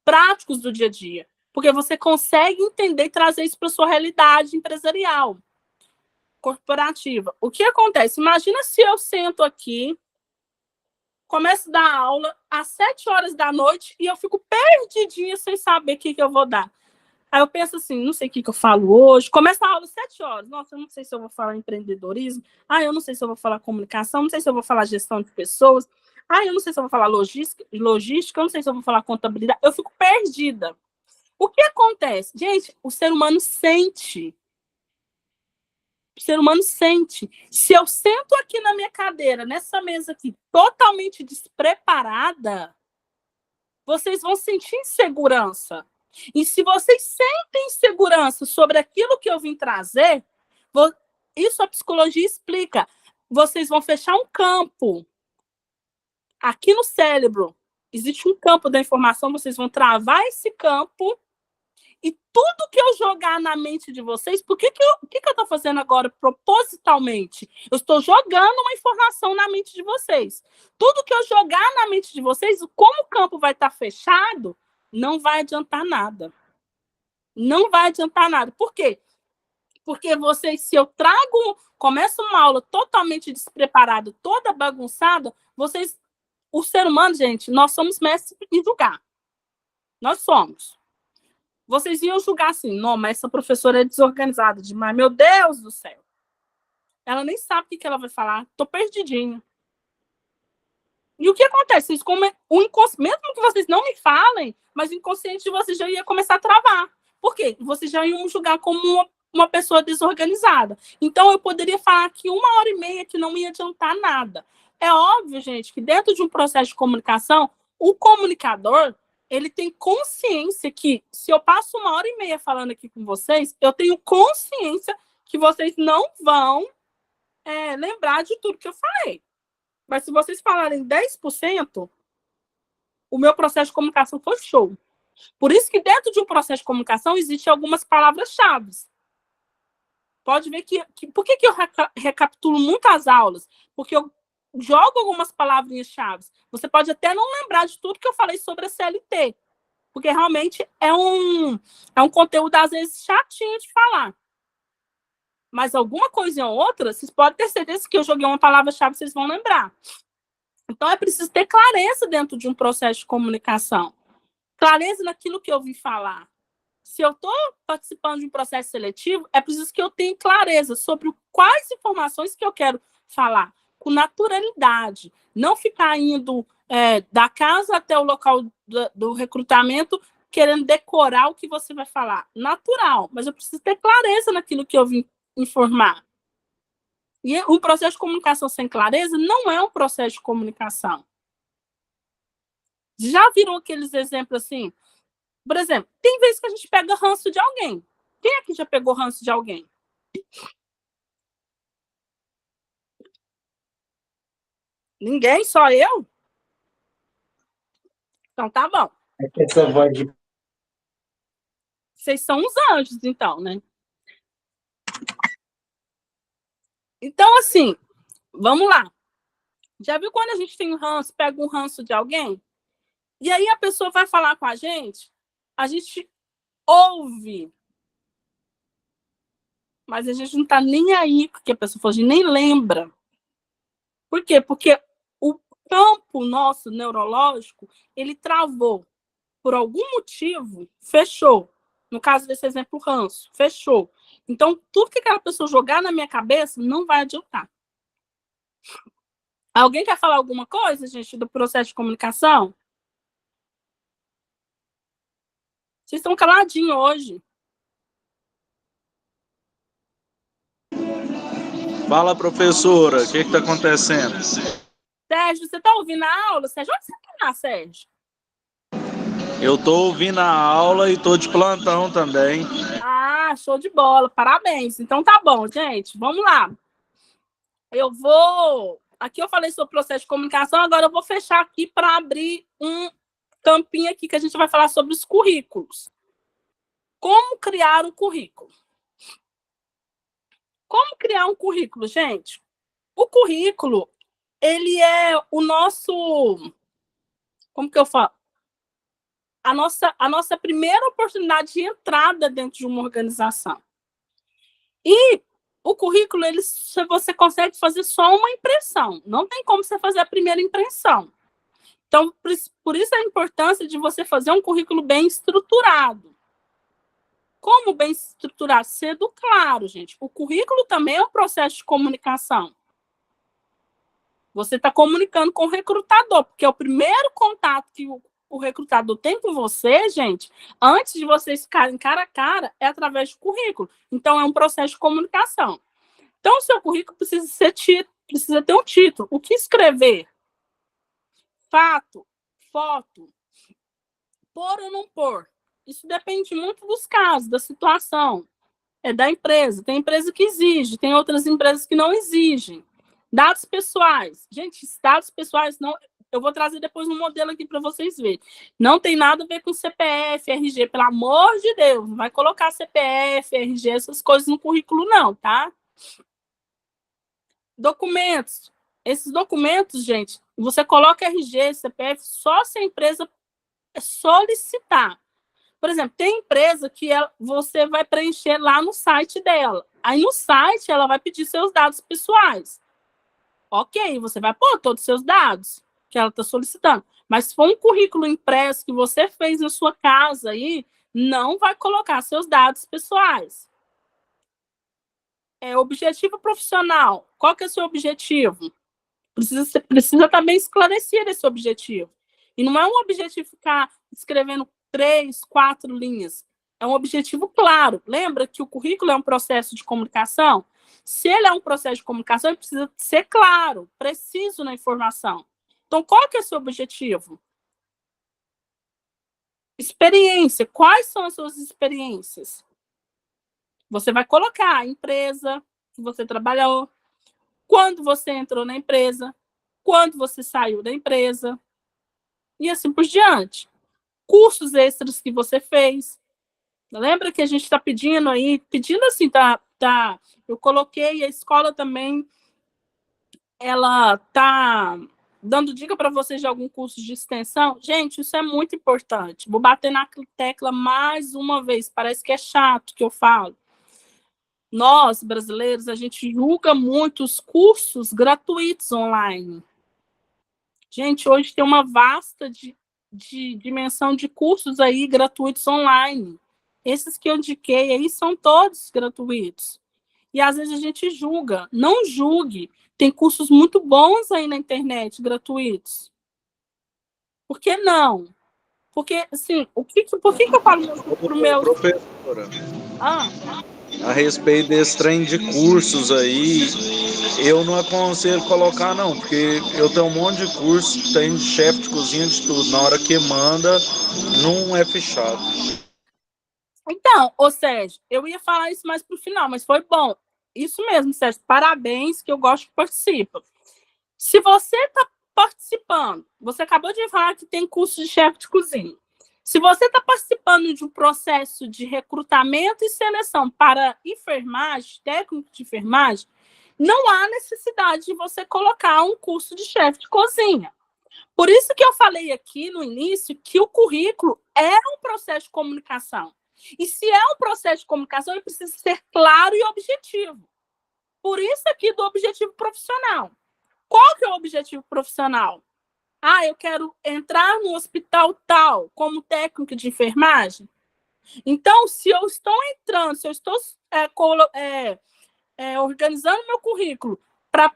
práticos do dia a dia. Porque você consegue entender e trazer isso para a sua realidade empresarial, corporativa. O que acontece? Imagina se eu sento aqui, começo a dar aula às 7 horas da noite e eu fico perdidinha sem saber o que eu vou dar. Aí eu penso assim, não sei o que eu falo hoje. Começa a aula às 7 horas. Nossa, eu não sei se eu vou falar empreendedorismo. Eu não sei se eu vou falar comunicação. Não sei se eu vou falar gestão de pessoas. Eu não sei se eu vou falar logística. Eu não sei se eu vou falar contabilidade. Eu fico perdida. O que acontece? Gente, o ser humano sente. O ser humano sente. Se eu sento aqui na minha cadeira, nessa mesa aqui, totalmente despreparada, vocês vão sentir insegurança. E se vocês sentem insegurança sobre aquilo que eu vim trazer, isso a psicologia explica. Vocês vão fechar um campo. aqui no cérebro existe um campo da informação, vocês vão travar esse campo e tudo que eu jogar na mente de vocês, o que eu estou fazendo agora propositalmente? Eu estou jogando uma informação na mente de vocês. Tudo que eu jogar na mente de vocês, como o campo vai estar fechado, não vai adiantar nada. Não vai adiantar nada. Por quê? Porque vocês, se eu começo uma aula totalmente despreparada, toda bagunçada, vocês, o ser humano, gente, nós somos mestres em julgar. Nós somos. Vocês iam julgar assim, não, mas essa professora é desorganizada demais, meu Deus do céu. Ela nem sabe o que ela vai falar, tô perdidinha. E o que acontece? Vocês mesmo que vocês não me falem, mas o inconsciente de vocês já ia começar a travar. Por quê? Vocês já iam julgar como uma pessoa desorganizada. Então, eu poderia falar aqui 1h30 que não ia adiantar nada. É óbvio, gente, que dentro de um processo de comunicação, o comunicador, ele tem consciência que, se eu passo 1h30 falando aqui com vocês, eu tenho consciência que vocês não vão lembrar de tudo que eu falei. Mas se vocês falarem 10%, o meu processo de comunicação foi show. Por isso que dentro de um processo de comunicação existem algumas palavras-chave. Pode ver por que eu recapitulo muitas aulas? Porque eu jogo algumas palavrinhas-chave. Você pode até não lembrar de tudo que eu falei sobre a CLT, porque realmente é um conteúdo, às vezes, chatinho de falar. Mas alguma coisa ou outra, vocês podem ter certeza que eu joguei uma palavra-chave, vocês vão lembrar. Então, é preciso ter clareza dentro de um processo de comunicação. Clareza naquilo que eu vim falar. Se eu estou participando de um processo seletivo, é preciso que eu tenha clareza sobre quais informações que eu quero falar, com naturalidade. Não ficar indo da casa até o local do recrutamento querendo decorar o que você vai falar. Natural, mas eu preciso ter clareza naquilo que eu vim informar. E um processo de comunicação sem clareza não é um processo de comunicação. Já viram aqueles exemplos assim? Por exemplo, tem vezes que a gente pega ranço de alguém. Quem aqui já pegou ranço de alguém? Ninguém? Só eu? Então tá bom. Essa voz de... Vocês são uns anjos, então, né? Então, assim, vamos lá. Já viu quando a gente tem um ranço, pega um ranço de alguém? E aí a pessoa vai falar com a gente ouve. Mas a gente não tá nem aí com o que a pessoa falou, a gente nem lembra. Por quê? Porque o campo nosso neurológico, ele travou. Por algum motivo, fechou. No caso desse exemplo, ranço, fechou. Então, tudo que aquela pessoa jogar na minha cabeça não vai adiantar. Alguém quer falar alguma coisa, gente, do processo de comunicação? Vocês estão caladinhos hoje. Fala, professora, o que está acontecendo? Sérgio, você está ouvindo a aula? Sérgio, onde você está, Sérgio? Eu estou ouvindo a aula e estou de plantão também. Ah, show de bola, parabéns. Então tá bom, gente, vamos lá. Aqui eu falei sobre o processo de comunicação, agora eu vou fechar aqui para abrir um campinho aqui que a gente vai falar sobre os currículos. Como criar um currículo? Como criar um currículo, gente? O currículo, ele é o nosso... Como que eu falo? A nossa primeira oportunidade de entrada dentro de uma organização. E o currículo, você consegue fazer só uma impressão. Não tem como você fazer a primeira impressão. Então, por isso a importância de você fazer um currículo bem estruturado. Como bem estruturado? Sendo claro, gente. O currículo também é um processo de comunicação. Você está comunicando com o recrutador, porque é o primeiro contato que o recrutador tem com você, gente, antes de vocês ficarem cara a cara, é através do currículo. Então, é um processo de comunicação. Então, o seu currículo precisa ter um título. O que escrever? Fato, foto, pôr ou não pôr? Isso depende muito dos casos, da situação, da empresa. Tem empresa que exige, tem outras empresas que não exigem. Dados pessoais. Gente, dados pessoais não... Eu vou trazer depois um modelo aqui para vocês verem. Não tem nada a ver com CPF, RG, pelo amor de Deus. Não vai colocar CPF, RG, essas coisas no currículo, não, tá? Documentos. Esses documentos, gente, você coloca RG, CPF só se a empresa solicitar. Por exemplo, tem empresa que você vai preencher lá no site dela. Aí no site ela vai pedir seus dados pessoais. Ok, você vai pôr todos os seus dados que ela está solicitando. Mas se for um currículo impresso que você fez na sua casa aí, não vai colocar seus dados pessoais. Objetivo profissional. Qual que é o seu objetivo? Precisa também esclarecer esse objetivo. E não é um objetivo ficar escrevendo 3, 4 linhas. É um objetivo claro. Lembra que o currículo é um processo de comunicação? Se ele é um processo de comunicação, ele precisa ser claro, preciso na informação. Então, qual que é o seu objetivo? Experiência. Quais são as suas experiências? Você vai colocar a empresa que você trabalhou, quando você entrou na empresa, quando você saiu da empresa, e assim por diante. Cursos extras que você fez. Lembra que a gente está pedindo aí, pedindo assim, tá. Eu coloquei a escola também, ela tá dando dica para vocês de algum curso de extensão. Gente, isso é muito importante. Vou bater na tecla mais uma vez, parece que é chato que eu falo. Nós, brasileiros, a gente julga muito os cursos gratuitos online. Gente, hoje tem uma vasta de dimensão de cursos aí gratuitos online. Esses que eu indiquei aí são todos gratuitos. E às vezes a gente julga. Não julgue. Tem cursos muito bons aí na internet, gratuitos. Por que não? Porque, assim, por que eu falo para o meu... Professora, a respeito desse trem de cursos aí, eu não aconselho colocar, não, porque eu tenho um monte de curso, tem chefe de cozinha, de tudo. Na hora que manda, não é fechado. Então, ô Sérgio, eu ia falar isso mais pro final, mas foi bom. Isso mesmo, Sérgio, parabéns, que eu gosto que participa. Se você está participando, você acabou de falar que tem curso de chefe de cozinha. Se você está participando de um processo de recrutamento e seleção para enfermagem, técnico de enfermagem, não há necessidade de você colocar um curso de chefe de cozinha. Por isso que eu falei aqui no início que o currículo é um processo de comunicação. E se é um processo de comunicação, ele precisa ser claro e objetivo. Por isso aqui do objetivo profissional. Qual que é o objetivo profissional? Eu quero entrar no hospital tal, como técnico de enfermagem. Então, se eu estou entrando, se eu estou organizando meu currículo para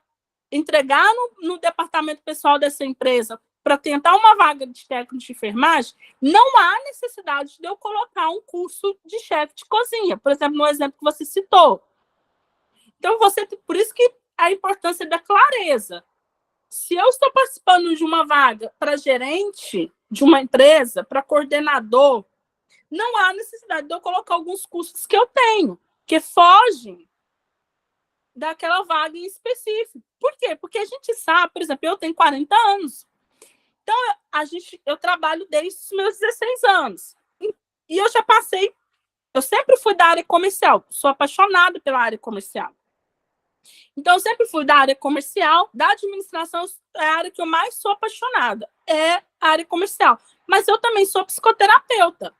entregar no departamento pessoal dessa empresa, para tentar uma vaga de técnico de enfermagem, não há necessidade de eu colocar um curso de chefe de cozinha, por exemplo, no exemplo que você citou. Então, por isso que a importância da clareza. Se eu estou participando de uma vaga para gerente de uma empresa, para coordenador, não há necessidade de eu colocar alguns cursos que eu tenho, que fogem daquela vaga em específico. Por quê? Porque a gente sabe, por exemplo, eu tenho 40 anos. Então, eu trabalho desde os meus 16 anos. E eu já passei... Eu sempre fui da área comercial. Sou apaixonada pela área comercial. Então, eu sempre fui da área comercial. Da administração é a área que eu mais sou apaixonada. É a área comercial. Mas eu também sou psicoterapeuta.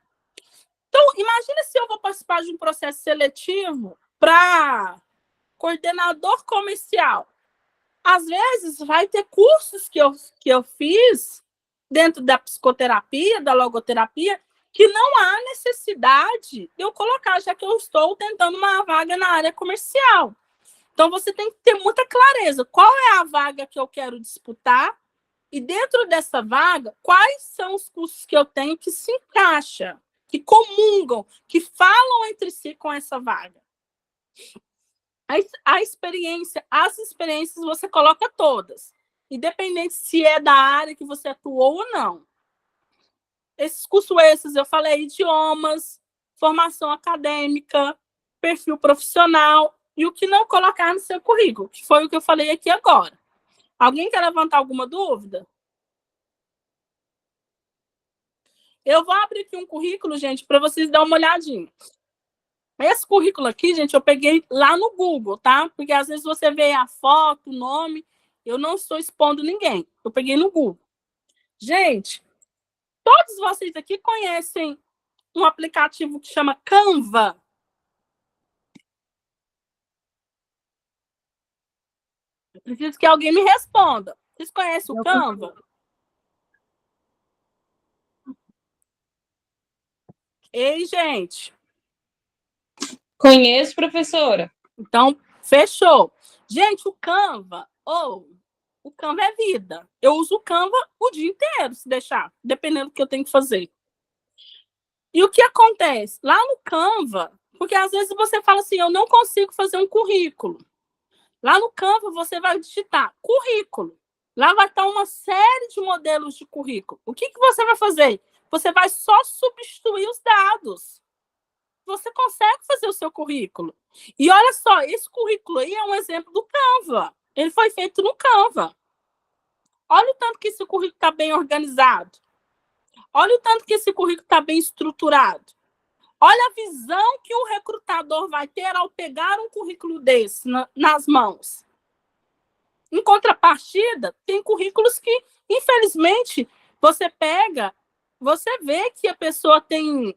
Então, imagina se eu vou participar de um processo seletivo para coordenador comercial. Às vezes, vai ter cursos que eu fiz dentro da psicoterapia, da logoterapia, que não há necessidade de eu colocar, já que eu estou tentando uma vaga na área comercial. Então, você tem que ter muita clareza. Qual é a vaga que eu quero disputar? E dentro dessa vaga, quais são os cursos que eu tenho que se encaixam, que comungam, que falam entre si com essa vaga? As experiências você coloca todas, independente se é da área que você atuou ou não. Esses cursos eu falei, idiomas, formação acadêmica, perfil profissional, e o que não colocar no seu currículo, que foi o que eu falei aqui agora. Alguém quer levantar alguma dúvida? Eu vou abrir aqui um currículo, gente, para vocês darem uma olhadinha. Esse currículo aqui, gente, eu peguei lá no Google, tá? Porque às vezes você vê a foto, o nome, eu não estou expondo ninguém. Eu peguei no Google. Gente, todos vocês aqui conhecem um aplicativo que chama Canva? Eu preciso que alguém me responda. Vocês conhecem o Canva? Ei, gente. Conheço, professora. Então, fechou. Gente, o Canva, o Canva é vida. Eu uso o Canva o dia inteiro, se deixar, dependendo do que eu tenho que fazer. E o que acontece? Lá no Canva, porque às vezes você fala assim, eu não consigo fazer um currículo. Lá no Canva, você vai digitar currículo. Lá vai estar uma série de modelos de currículo. O que você vai fazer? Você vai só substituir os dados. Você consegue fazer o seu currículo. E olha só, esse currículo aí é um exemplo do Canva. Ele foi feito no Canva. Olha o tanto que esse currículo está bem organizado. Olha o tanto que esse currículo está bem estruturado. Olha a visão que o recrutador vai ter ao pegar um currículo desse nas mãos. Em contrapartida, tem currículos que, infelizmente, você pega, você vê que a pessoa tem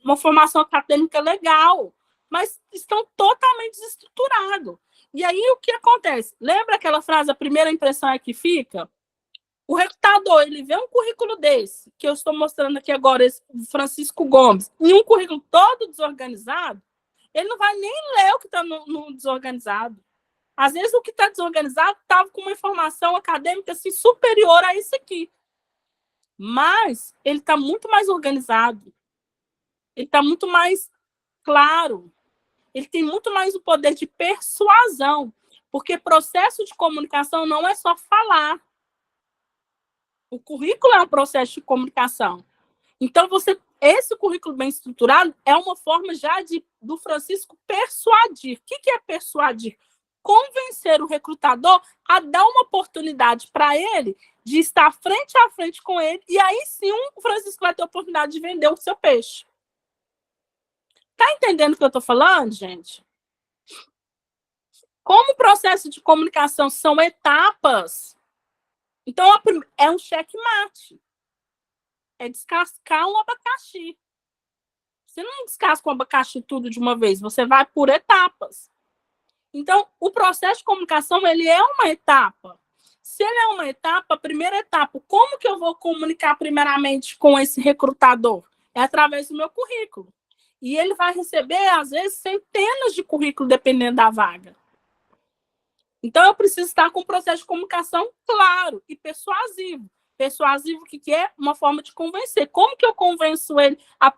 uma formação acadêmica legal, mas estão totalmente desestruturados. E aí, o que acontece? Lembra aquela frase, a primeira impressão é que fica? O recrutador, ele vê um currículo desse, que eu estou mostrando aqui agora, esse Francisco Gomes, e um currículo todo desorganizado, ele não vai nem ler o que está no desorganizado. Às vezes, o que está desorganizado estava com uma informação acadêmica assim, superior a isso aqui. Mas ele está muito mais organizado. Ele está muito mais claro. Ele tem muito mais o poder de persuasão. Porque processo de comunicação não é só falar. O currículo é um processo de comunicação. Então, esse currículo bem estruturado é uma forma já do Francisco persuadir. O que é persuadir? Convencer o recrutador a dar uma oportunidade para ele de estar frente a frente com ele, e aí sim o Francisco vai ter a oportunidade de vender o seu peixe. Tá entendendo o que eu estou falando, gente? Como o processo de comunicação são etapas, então é um checkmate. É descascar um abacaxi. Você não descasca um abacaxi tudo de uma vez, você vai por etapas. Então, o processo de comunicação, ele é uma etapa. Se ele é uma etapa, a primeira etapa, como que eu vou comunicar primeiramente com esse recrutador? É através do meu currículo. E ele vai receber, às vezes, centenas de currículos, dependendo da vaga. Então, eu preciso estar com um processo de comunicação claro e persuasivo. Persuasivo, o que é? Uma forma de convencer. Como que eu convenço ele a,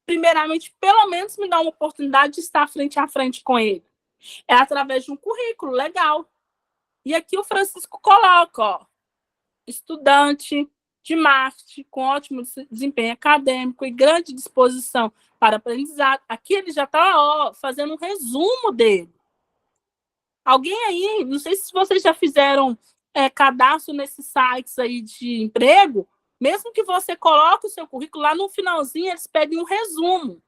primeiramente, pelo menos me dar uma oportunidade de estar frente a frente com ele? É através de um currículo legal. E aqui o Francisco coloca, estudante de marketing com ótimo desempenho acadêmico e grande disposição para aprendizado. Aqui ele já está fazendo um resumo dele. Alguém aí, não sei se vocês já fizeram cadastro nesses sites aí de emprego, mesmo que você coloque o seu currículo, lá no finalzinho eles pedem um resumo.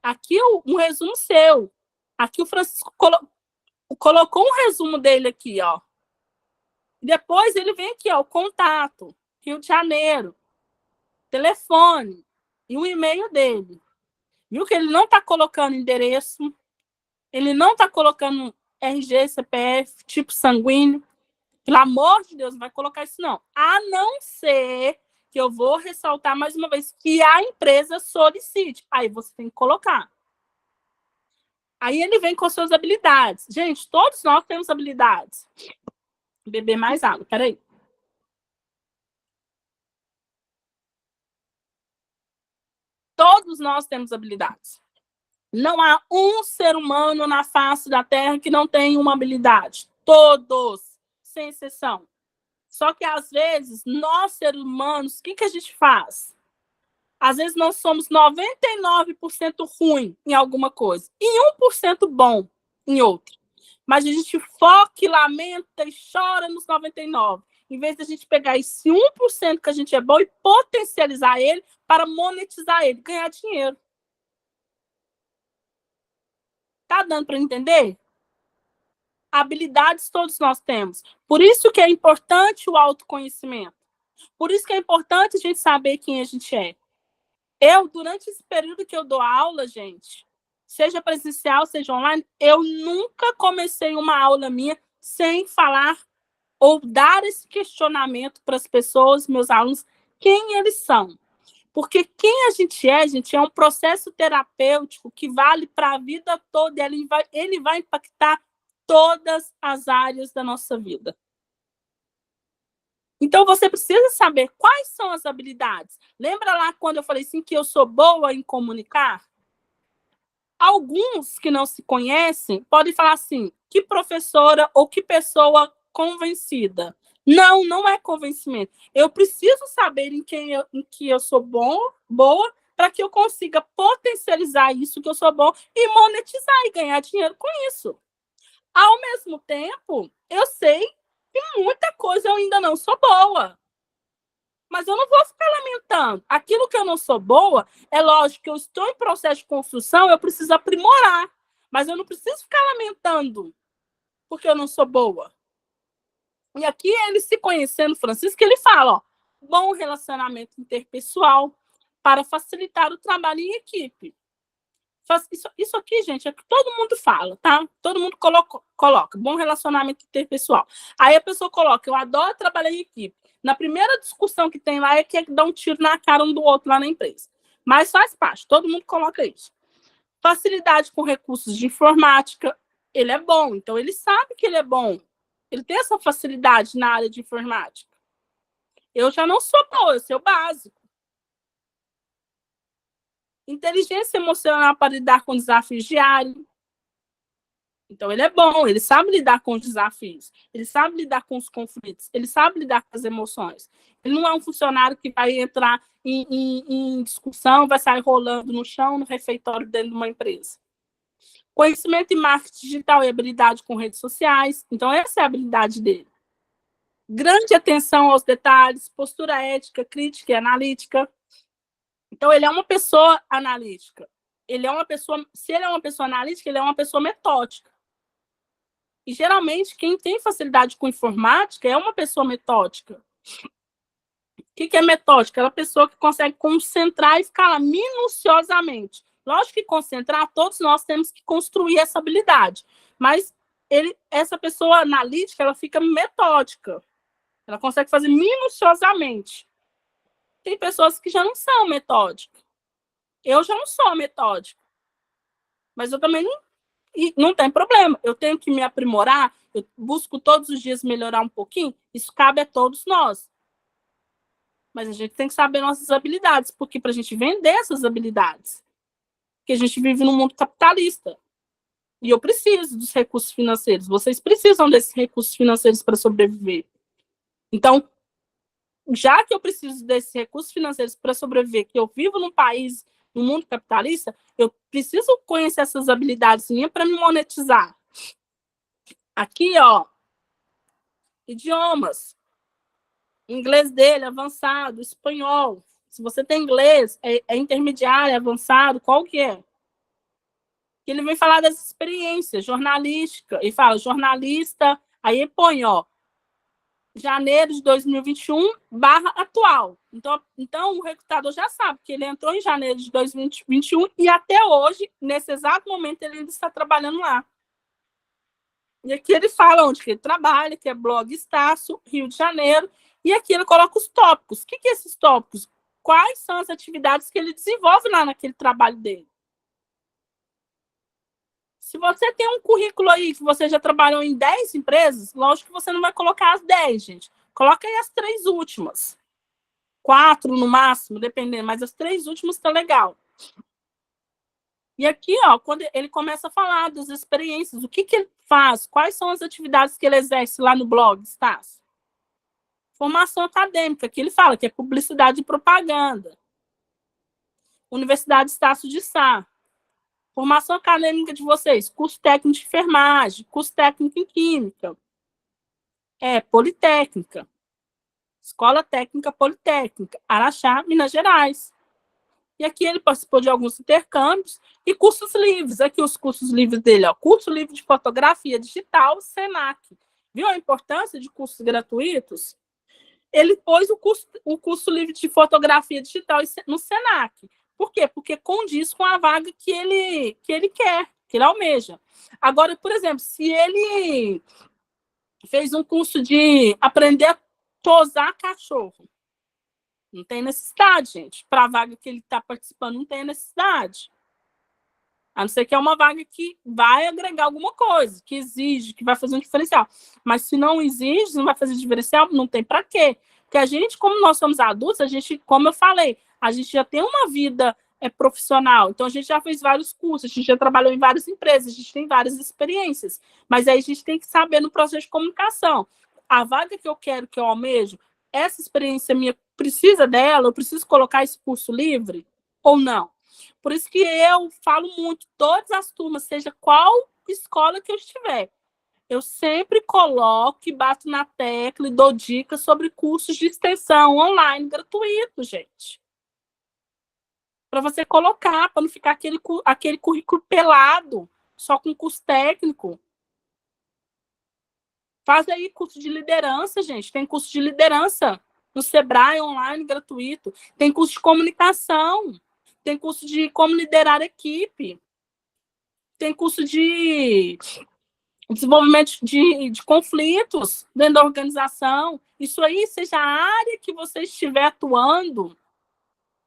Aqui um resumo seu. Aqui o Francisco colocou um resumo dele aqui, ó. Depois ele vem aqui, ó, o contato, Rio de Janeiro, telefone e o e-mail dele. Viu que ele não está colocando endereço, ele não está colocando RG, CPF, tipo sanguíneo. Pelo amor de Deus, não vai colocar isso não. A não ser que eu vou ressaltar mais uma vez que a empresa solicite. Aí você tem que colocar. Aí ele vem com as suas habilidades. Gente, todos nós temos habilidades. Beber mais água, peraí. Todos nós temos habilidades. Não há um ser humano na face da Terra que não tenha uma habilidade. Todos, sem exceção. Só que, às vezes, nós, seres humanos, o que a gente faz? Às vezes, nós somos 99% ruim em alguma coisa e 1% bom em outra. Mas a gente foca e lamenta e chora nos 99%. em vez de a gente pegar esse 1% que a gente é bom e potencializar ele para monetizar ele, ganhar dinheiro. Tá dando para entender? Habilidades todos nós temos. Por isso que é importante o autoconhecimento. Por isso que é importante a gente saber quem a gente é. Eu, durante esse período que eu dou aula, gente, seja presencial, seja online, eu nunca comecei uma aula minha sem falar ou dar esse questionamento para as pessoas, meus alunos, quem eles são. Porque quem a gente é um processo terapêutico que vale para a vida toda, e ele vai impactar todas as áreas da nossa vida. Então, você precisa saber quais são as habilidades. Lembra lá quando eu falei assim que eu sou boa em comunicar? Alguns que não se conhecem podem falar assim, que professora ou que pessoa convencida. Não, não é convencimento. Eu preciso saber em que eu sou boa para que eu consiga potencializar isso que eu sou bom e monetizar e ganhar dinheiro com isso. Ao mesmo tempo, eu sei que muita coisa eu ainda não sou boa. Mas eu não vou ficar lamentando. Aquilo que eu não sou boa, é lógico que eu estou em processo de construção, eu preciso aprimorar. Mas eu não preciso ficar lamentando porque eu não sou boa. E aqui ele se conhecendo, Francisco, ele fala, ó, bom relacionamento interpessoal para facilitar o trabalho em equipe. Isso aqui, gente, é que todo mundo fala, tá? Todo mundo coloca bom relacionamento interpessoal. Aí a pessoa coloca, eu adoro trabalhar em equipe. Na primeira discussão que tem lá, é que dá um tiro na cara um do outro lá na empresa. Mas faz parte, todo mundo coloca isso. Facilidade com recursos de informática, ele é bom, então ele sabe que ele é bom. Ele tem essa facilidade na área de informática. Eu já não sou boa, eu sou básico. Inteligência emocional para lidar com desafios diários. Então, ele é bom, ele sabe lidar com os desafios, ele sabe lidar com os conflitos, ele sabe lidar com as emoções. Ele não é um funcionário que vai entrar em discussão, vai sair rolando no chão, no refeitório dentro de uma empresa. Conhecimento em marketing digital e habilidade com redes sociais. Então, essa é a habilidade dele. Grande atenção aos detalhes, postura ética, crítica e analítica. Então, ele é uma pessoa analítica. Se ele é uma pessoa analítica, ele é uma pessoa metódica. E, geralmente, quem tem facilidade com informática é uma pessoa metódica. O que é metódica? É uma pessoa que consegue concentrar e ficar lá minuciosamente. Lógico que concentrar, todos nós temos que construir essa habilidade. Mas essa pessoa analítica, ela fica metódica. Ela consegue fazer minuciosamente. Tem pessoas que já não são metódicas. Eu já não sou metódica. Mas eu também não tem problema. Eu tenho que me aprimorar, eu busco todos os dias melhorar um pouquinho. Isso cabe a todos nós. Mas a gente tem que saber nossas habilidades, porque para a gente vender essas habilidades. Porque a gente vive num mundo capitalista. E eu preciso dos recursos financeiros. Vocês precisam desses recursos financeiros para sobreviver. Então, já que eu preciso desses recursos financeiros para sobreviver, que eu vivo num país, num mundo capitalista, eu preciso conhecer essas habilidades minhas para me monetizar. Aqui, ó, idiomas. Inglês dele, avançado, espanhol. Se você tem inglês, é intermediário, é avançado, qual que é? Ele vem falar das experiências, jornalística. Ele fala, jornalista, aí põe, ó, janeiro de 2021 / atual. Então, o recrutador já sabe que ele entrou em janeiro de 2021 e até hoje, nesse exato momento, ele ainda está trabalhando lá. E aqui ele fala onde que ele trabalha, que é Blog Estácio, Rio de Janeiro, e aqui ele coloca os tópicos. O que é esses tópicos? Quais são as atividades que ele desenvolve lá naquele trabalho dele? Se você tem um currículo aí que você já trabalhou em 10 empresas, lógico que você não vai colocar as 10, gente. Coloca aí as 3 últimas. 4 no máximo, dependendo, mas as 3 últimas tá legal. E aqui, ó, quando ele começa a falar das experiências, o que ele faz, quais são as atividades que ele exerce lá no blog, Estácio? Formação acadêmica, que ele fala que é publicidade e propaganda. Universidade Estácio de Sá. Formação acadêmica de vocês, curso técnico de enfermagem, curso técnico em química, politécnica. Escola Técnica Politécnica, Araxá, Minas Gerais. E aqui ele participou de alguns intercâmbios e cursos livres. Aqui os cursos livres dele, ó, curso livre de fotografia digital, Senac. Viu a importância de cursos gratuitos? Ele pôs o curso livre de fotografia digital no Senac. Por quê? Porque condiz com a vaga que ele quer, que ele almeja. Agora, por exemplo, se ele fez um curso de aprender a tosar cachorro, não tem necessidade, gente. Para a vaga que ele está participando, não tem necessidade. A não ser que é uma vaga que vai agregar alguma coisa, que exige, que vai fazer um diferencial. Mas se não exige, não vai fazer diferencial, não tem para quê. Porque a gente, como nós somos adultos, a gente, como eu falei, a gente já tem uma vida profissional. Então, a gente já fez vários cursos, a gente já trabalhou em várias empresas, a gente tem várias experiências. Mas aí a gente tem que saber no processo de comunicação. A vaga que eu quero, que eu almejo, essa experiência minha precisa dela, eu preciso colocar esse curso livre ou não? Por isso que eu falo muito, todas as turmas, seja qual escola que eu estiver, eu sempre coloco e bato na tecla e dou dicas sobre cursos de extensão online gratuitos, gente. Para você colocar, para não ficar aquele currículo pelado, só com curso técnico. Faz aí curso de liderança, gente. Tem curso de liderança no Sebrae online gratuito. Tem curso de comunicação. Tem curso de como liderar equipe. Tem curso de desenvolvimento de conflitos dentro da organização. Isso aí, seja a área que você estiver atuando,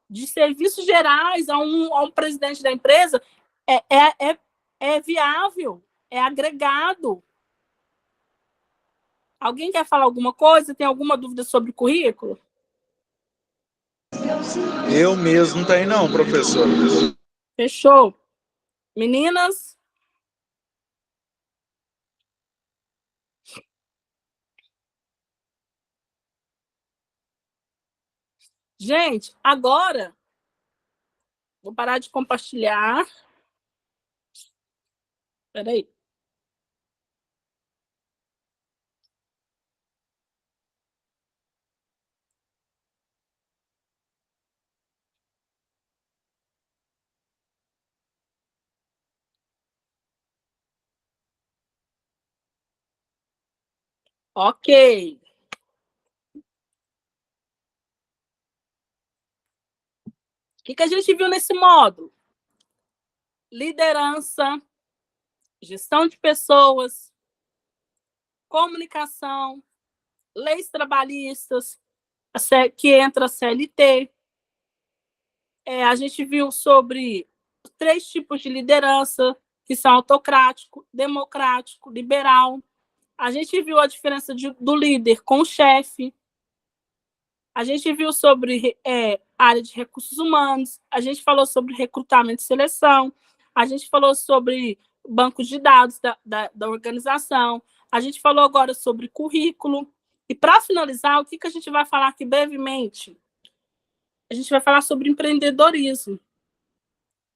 de serviços gerais a um presidente da empresa, é viável, é agregado. Alguém quer falar alguma coisa? Tem alguma dúvida sobre o currículo? Eu mesmo não tenho, não, professor. Fechou. Meninas? Gente, agora vou parar de compartilhar. Espera aí. Ok. O que a gente viu nesse módulo? Liderança, gestão de pessoas, comunicação, leis trabalhistas, que entra a CLT. A gente viu sobre 3 tipos de liderança, que são autocrático, democrático, liberal. A gente viu a diferença do líder com o chefe. A gente viu sobre área de recursos humanos. A gente falou sobre recrutamento e seleção. A gente falou sobre bancos de dados da organização. A gente falou agora sobre currículo. E, para finalizar, o que a gente vai falar aqui brevemente? A gente vai falar sobre empreendedorismo.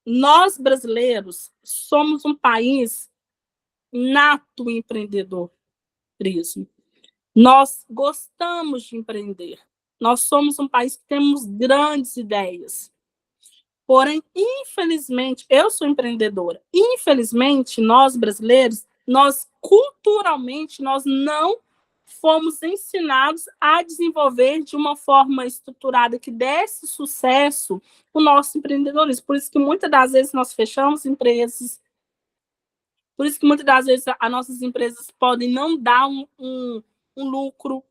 Nós, brasileiros, somos um país nato empreendedorismo. Nós gostamos de empreender. Nós somos um país que temos grandes ideias. Porém, infelizmente, eu sou empreendedora. Infelizmente, nós brasileiros, culturalmente, nós não fomos ensinados a desenvolver de uma forma estruturada que desse sucesso o nosso empreendedorismo. Por isso que muitas das vezes nós fechamos empresas, por isso que muitas das vezes as nossas empresas podem não dar um lucro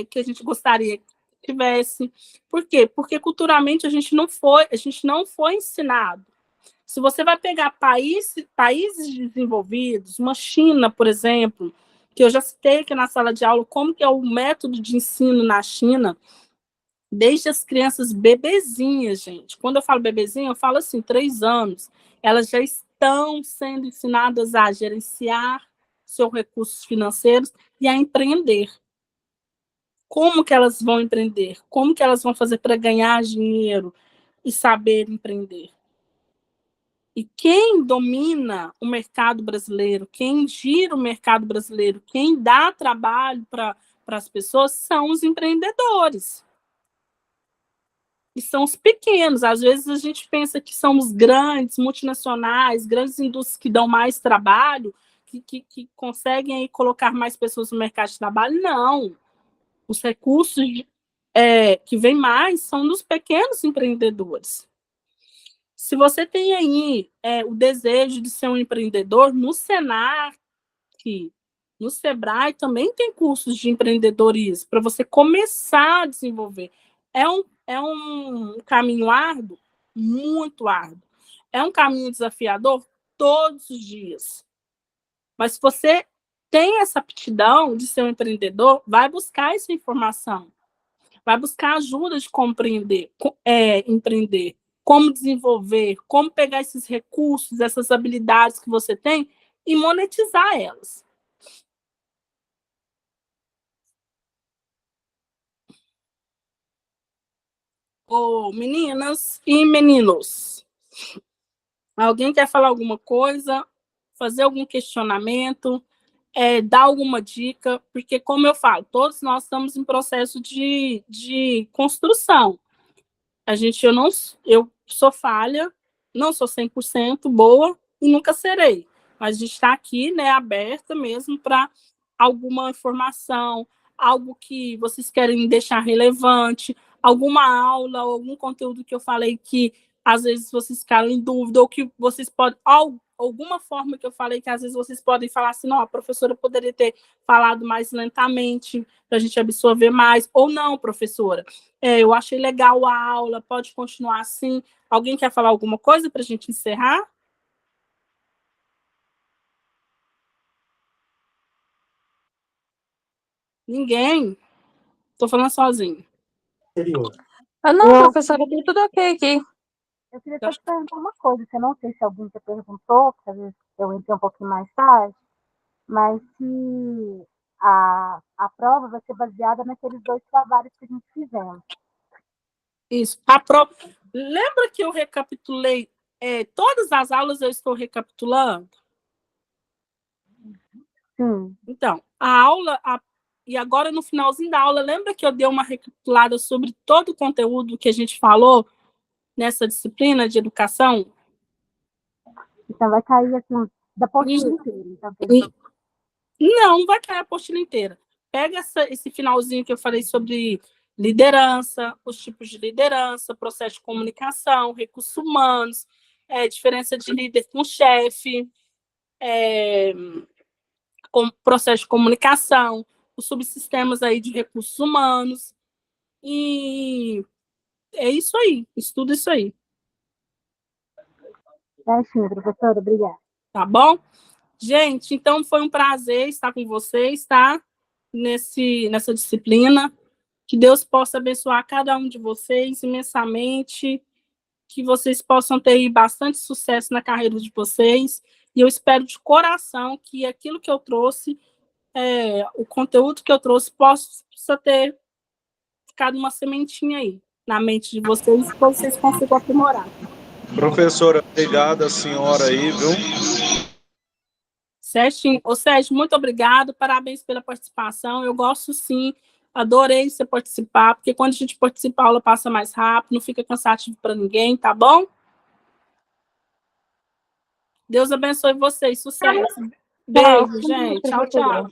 que a gente gostaria que tivesse. Por quê? Porque culturalmente a gente não foi ensinado. Se você vai pegar países desenvolvidos, uma China, por exemplo, que eu já citei aqui na sala de aula, como que é o método de ensino na China, desde as crianças bebezinhas, gente. Quando eu falo bebezinha, eu falo assim, 3 anos. Elas já estão sendo ensinadas a gerenciar seus recursos financeiros e a empreender. Como que elas vão empreender? Como que elas vão fazer para ganhar dinheiro e saber empreender? E quem domina o mercado brasileiro, quem gira o mercado brasileiro, quem dá trabalho para para as pessoas são os empreendedores. E são os pequenos. Às vezes a gente pensa que são os grandes, multinacionais, grandes indústrias que dão mais trabalho, que conseguem aí colocar mais pessoas no mercado de trabalho. Não. Os recursos que vêm mais são dos pequenos empreendedores. Se você tem aí o desejo de ser um empreendedor, no Senac, no Sebrae também tem cursos de empreendedorismo para você começar a desenvolver. É um caminho árduo, muito árduo. É um caminho desafiador todos os dias. Mas se você tem essa aptidão de ser um empreendedor, vai buscar essa informação. Vai buscar ajuda de compreender, empreender, como desenvolver, como pegar esses recursos, essas habilidades que você tem e monetizar elas. Meninas e meninos, alguém quer falar alguma coisa, fazer algum questionamento, dar alguma dica? Porque, como eu falo, todos nós estamos em processo de construção. Eu sou falha, não sou 100% boa e nunca serei. Mas a gente está aqui, né, aberta mesmo para alguma informação, algo que vocês querem deixar relevante, alguma aula, algum conteúdo que eu falei que às vezes vocês ficaram em dúvida, ou que vocês podem, alguma forma que eu falei que às vezes vocês podem falar assim, não, a professora poderia ter falado mais lentamente para a gente absorver mais, ou não, professora, eu achei legal a aula, pode continuar assim. Alguém quer falar alguma coisa para a gente encerrar? Ninguém? Estou falando sozinho. Não, professora, tá tudo ok aqui. Eu queria só te perguntar uma coisa, que eu não sei se alguém te perguntou, porque às vezes eu entrei um pouquinho mais tarde, mas se a prova vai ser baseada naqueles 2 trabalhos que a gente fizemos. Isso. Lembra que eu recapitulei todas as aulas, eu estou recapitulando? Sim. Então, a aula, e agora no finalzinho da aula, lembra que eu dei uma recapitulada sobre todo o conteúdo que a gente falou nessa disciplina de educação? Então vai cair assim, da apostila inteira. Então, não vai cair a apostila inteira. Pega esse finalzinho que eu falei sobre liderança, os tipos de liderança, processo de comunicação, recursos humanos, diferença de líder com chefe, processo de comunicação, os subsistemas aí de recursos humanos. E é isso aí, estuda isso aí. Sim, professora, obrigada. Tá bom? Gente, então foi um prazer estar com vocês, tá? Nessa disciplina. Que Deus possa abençoar cada um de vocês imensamente, que vocês possam ter bastante sucesso na carreira de vocês. E eu espero de coração que aquilo que eu trouxe, o conteúdo que eu trouxe, possa ter ficado uma sementinha aí na mente de vocês, e vocês consigam aprimorar. Professora, obrigada a senhora aí, viu? Certinho. Ô, Sérgio, muito obrigado, parabéns pela participação. Eu gosto sim, adorei você participar, porque quando a gente participa, a aula passa mais rápido, não fica cansativo para ninguém, tá bom? Deus abençoe vocês, sucesso. Beijo, gente. Tchau, tchau.